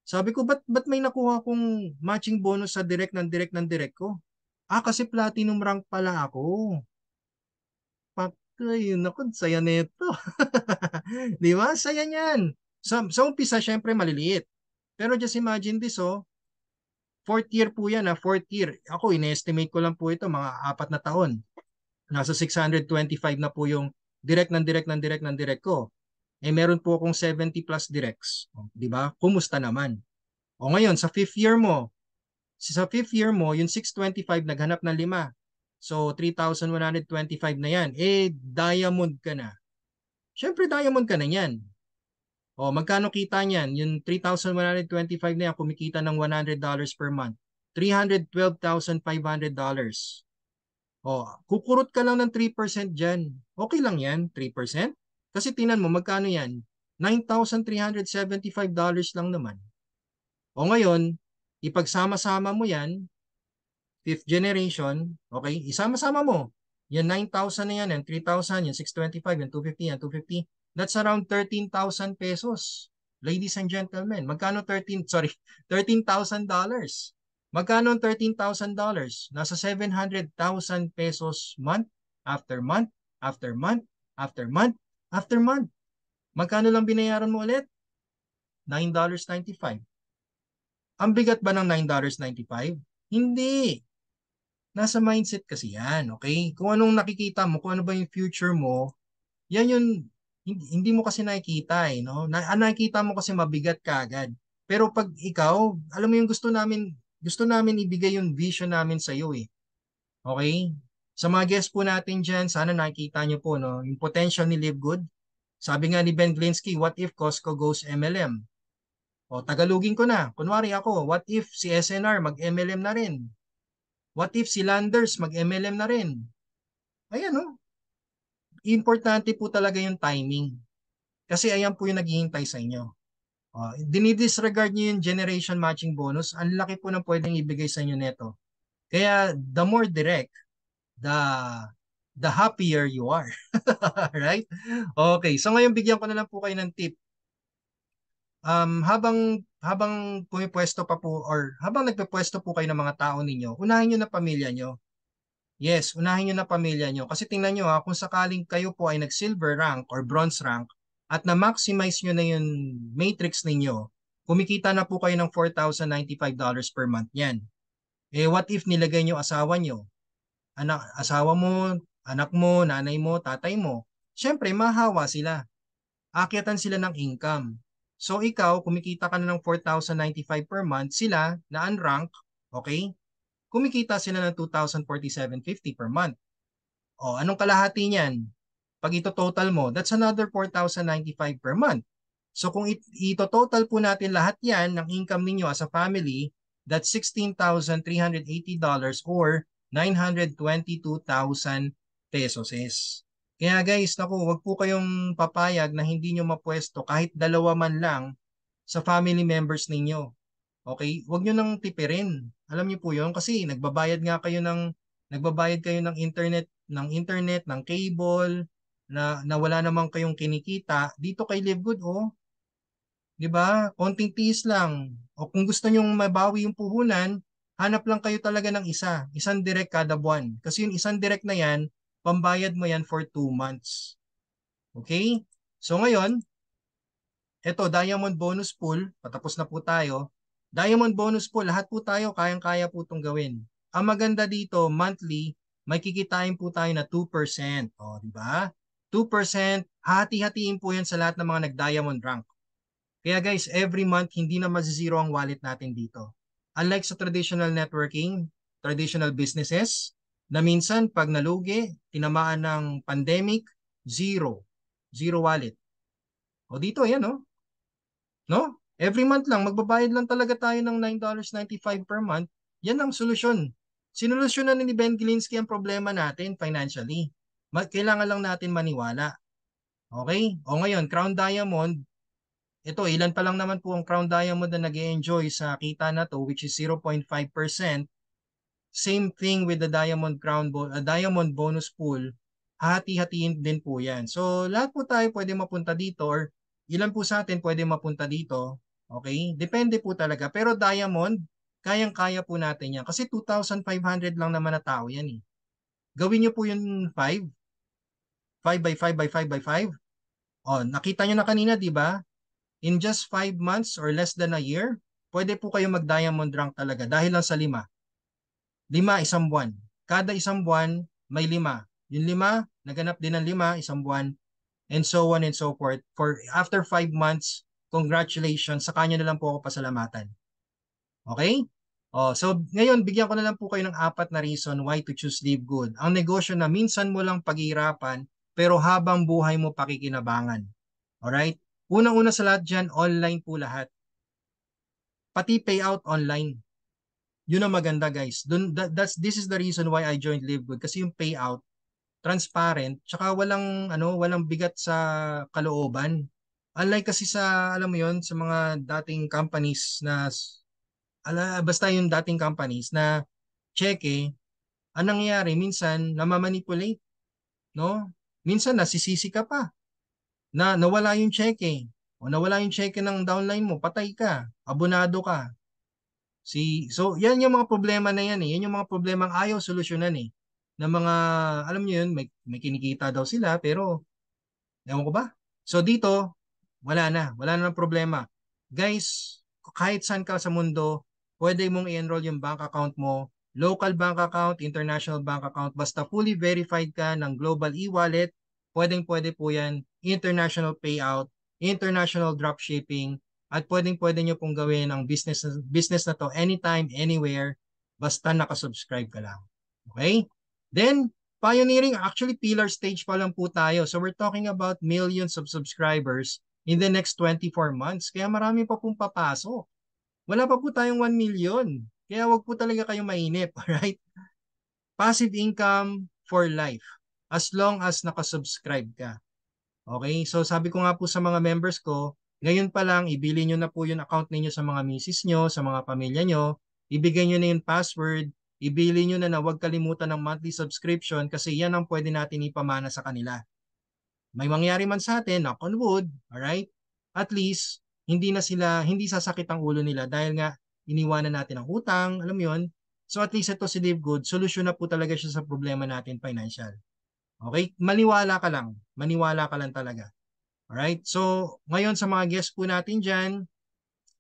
Sabi ko, ba't may nakuha kong matching bonus sa direct ng direct ko? Kasi platinum rank pala ako. Patay, naku, saya nito. Di ba? Saya niyan. Sa umpisa, syempre maliliit. Pero just imagine this, fourth year po yan, fourth year. Ako, in-estimate ko lang po ito, mga 4 na taon. Nasa 625 na po yung direct ng direct ko. Meron po akong 70 plus directs. Di ba? Kumusta naman? O ngayon, sa fifth year mo, yung 625 naghanap ng 5. So, 3,125 na yan. Diamond ka na. Syempre, diamond ka na yan. O, magkano kita niyan? Yung 3,125 na yan, kumikita ng $100 per month. $312,500. O, kukurot ka lang ng 3% dyan. Okay lang yan, 3%. Kasi tinan mo, magkano yan? $9,375 lang naman. O ngayon, ipagsama-sama mo yan, fifth generation, okay, isama-sama mo. Yan 9,000 na yan, yan 3,000, yan 625, yan 250, yan 250. That's around 13,000 pesos. Ladies and gentlemen, magkano $13,000. Magkano $13,000? Nasa 700,000 pesos month after month after month after month after month. Magkano lang binayaran mo ulit? $9.95. Ang bigat ba ng $9.95? Hindi. Nasa mindset kasi yan, okay? Kung anong nakikita mo, kung ano ba yung future mo, yan yung hindi mo kasi nakikita no? Nakikita mo kasi mabigat ka agad. Pero pag ikaw, alam mo yung gusto namin ibigay yung vision namin sa iyo Okay? Sa mga guests po natin dyan, sana nakikita nyo po no, yung potential ni Live Good. Sabi nga ni Ben Glinsky, what if Costco goes MLM? O tagalugin ko na. Kunwari ako, what if si SNR mag-MLM na rin? What if si Landers mag-MLM na rin? Ayan importante po talaga yung timing. Kasi ayan po yung naghihintay sa inyo. Dinidisregard nyo yung generation matching bonus, ang laki po ng pwedeng ibigay sa inyo neto. Kaya the more direct, the happier you are. Right? Okay, so ngayon bigyan ko na lang po kayo ng tip. Habang pumipwesto pa po or habang nagpepwesto po kayo ng mga tao ninyo, unahin nyo na pamilya nyo. Yes, unahin nyo na pamilya nyo. Kasi tingnan nyo kung sakaling kayo po ay nag-silver rank or bronze rank at na-maximize nyo na yung matrix ninyo, kumikita na po kayo ng $4,095 per month yan. What if nilagay nyo asawa nyo? Asawa mo, anak mo, nanay mo, tatay mo. Siyempre, mahawa sila. Akyatan sila ng income. So ikaw, kumikita ka na ng $4,095 per month, sila na unrank, okay? Kumikita sila ng $2,047.50 per month. Anong kalahati niyan? Pag ito-total mo, that's another $4,095 per month. So kung ito-total po natin lahat yan ng income ninyo as a family, that's $16,380 or 922,000 pesos is. Kaya guys, wag po kayong papayag na hindi nyo mapwesto kahit dalawa man lang sa family members ninyo. Okay? Huwag nyo nang tipirin. Alam niyo po yun kasi nagbabayad kayo ng internet, ng cable, na wala naman kayong kinikita. Dito kay Live Good, oh, 'di ba? Konting tiis lang. O kung gusto nyong mabawi yung puhunan, hanap lang kayo talaga ng isang direct kada buwan. Kasi yung isang direct na yan, pambayad mo yan for 2 months. Okay? So ngayon, eto, Diamond Bonus Pool, patapos na po tayo. Diamond Bonus Pool, lahat po tayo, kayang-kaya po itong gawin. Ang maganda dito, monthly, may kikitain po tayo na 2%. O, di ba? 2%, hati-hatiin po yan sa lahat ng mga nag-diamond rank. Kaya guys, every month, hindi na mazizero ang wallet natin dito. Unlike sa traditional networking, traditional businesses, na minsan pag nalugi, tinamaan ng pandemic, zero. Zero wallet. O dito, yan, no? No? Every month lang, magbabayad lang talaga tayo ng $9.95 per month. Yan ang solusyon. Sinolusyonan ni Ben Glinsky ang problema natin financially. Kailangan lang natin maniwala. Okay? O ngayon, Crown Diamond, ito, ilan pa lang naman po ang Crown Diamond na nag-enjoy sa kita na to, which is 0.5%. Same thing with the Diamond Bonus Pool. Hati-hatiin din po yan. So, lahat po tayo pwede mapunta dito or ilan po sa atin pwede mapunta dito. Okay? Depende po talaga. Pero Diamond, kayang-kaya po natin yan. Kasi 2,500 lang naman na tao yan eh. Gawin nyo po yung 5. 5 by 5 by 5 by 5. Oh, nakita nyo na kanina, di ba? In just 5 months or less than a year, pwede po kayo mag-diamond rank talaga dahil lang sa 5. 5 isang buwan. Kada isang buwan, may 5. Yung 5, naganap din ng 5 isang buwan, and so on and so forth. For after 5 months, congratulations, sa kanya na lang po ako pasalamatan. Okay? Oh, so ngayon, bigyan ko na lang po kayo ng 4 na reason why to choose Live Good. Ang negosyo na minsan mo lang paghihirapan, pero habang buhay mo pakikinabangan. Alright? Unang-una sa lahat dyan, online po lahat. Pati payout online. Yun ang maganda guys. This is the reason why I joined Live Good. Kasi yung payout, transparent, tsaka walang bigat sa kalooban. Unlike kasi sa, alam mo yon, sa mga dating companies basta yung dating companies na cheque, anong nangyayari, minsan namamanipulate, no? Minsan nasisisi ka pa na nawala yung cheque o nawala yung cheque ng downline mo, patay ka, abonado ka. So, yan yung mga problema na yan eh. Yan yung mga problema ang ayaw solusyonan eh. Ng mga, alam niyo yun, may kinikita daw sila, pero, ewan ko ba? So, dito, wala na ng problema. Guys, kahit saan ka sa mundo, pwede mong i-enroll yung bank account mo, local bank account, international bank account, basta fully verified ka ng global e-wallet, pwede po yan, international payout, international dropshipping, at pwede nyo pong gawin ang business na to anytime, anywhere, basta nakasubscribe ka lang. Okay? Then, pioneering, actually pillar stage pa lang po tayo. So we're talking about millions of subscribers in the next 24 months. Kaya marami pa pong papasok. Wala pa po tayong 1 million. Kaya wag po talaga kayong mainip. Alright? Passive income for life. As long as nakasubscribe ka. Okay? So sabi ko nga po sa mga members ko, ngayon pa lang, ibili nyo na po yung account ninyo sa mga misis nyo, sa mga pamilya nyo, ibigay nyo na yung password, ibili nyo na huwag kalimutan ng monthly subscription kasi yan ang pwede natin ipamana sa kanila. May mangyari man sa atin, knock on wood, alright? At least, hindi sasakit ang ulo nila dahil nga iniwanan natin ang utang, alam mo yun? So at least ito si Live Good, solusyon na po talaga siya sa problema natin financial. Okay? Maniwala ka lang talaga. Alright? So, ngayon sa mga guests po natin dyan,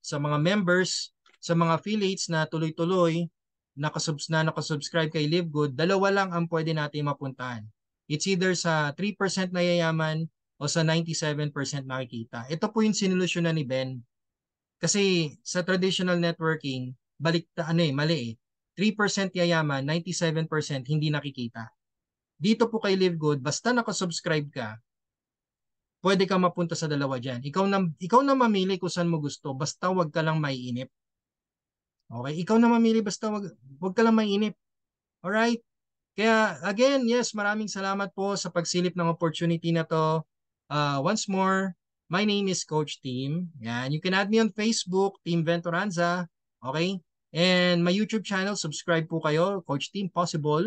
sa mga members, sa mga affiliates na tuloy-tuloy, nakasubscribe kay Live Good, dalawa lang ang pwede natin mapuntahan. It's either sa 3% na yayaman o sa 97% nakikita. Ito po yung sinolusyonan ni Ben. Kasi sa traditional networking, mali eh. 3% yayaman, 97% hindi nakikita. Dito po kay Live Good, basta nakasubscribe ka, pwede ka mapunta sa dalawa dyan. Ikaw na mamili kung saan mo gusto, basta wag ka lang maiinip. Okay? Ikaw na mamili, basta wag ka lang maiinip. Alright? Kaya, again, yes, maraming salamat po sa pagsilip ng opportunity na to. Once more, my name is Coach Tim. Yan. You can add me on Facebook, Team Venturanza, Okay? And my YouTube channel, subscribe po kayo, Coach Team Possible.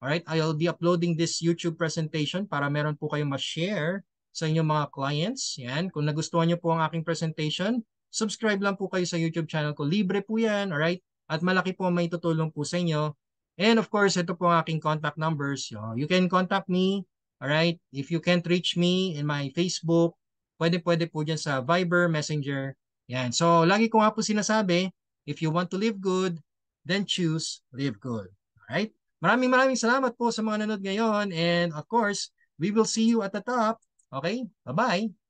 Alright, I'll be uploading this YouTube presentation para meron po kayong ma-share sa inyong mga clients. Yan, kung nagustuhan niyo po ang aking presentation, subscribe lang po kayo sa YouTube channel ko. Libre po yan, alright? At malaki po ang may tutulong po sa inyo. And of course, ito po ang aking contact numbers. You can contact me, alright? If you can't reach me in my Facebook, pwede po dyan sa Viber, Messenger. Yan. So, lagi ko nga po sinasabi, if you want to live good, then choose live good. Alright? Maraming salamat po sa mga nanood ngayon. And of course, we will see you at the top. Okay? Bye-bye.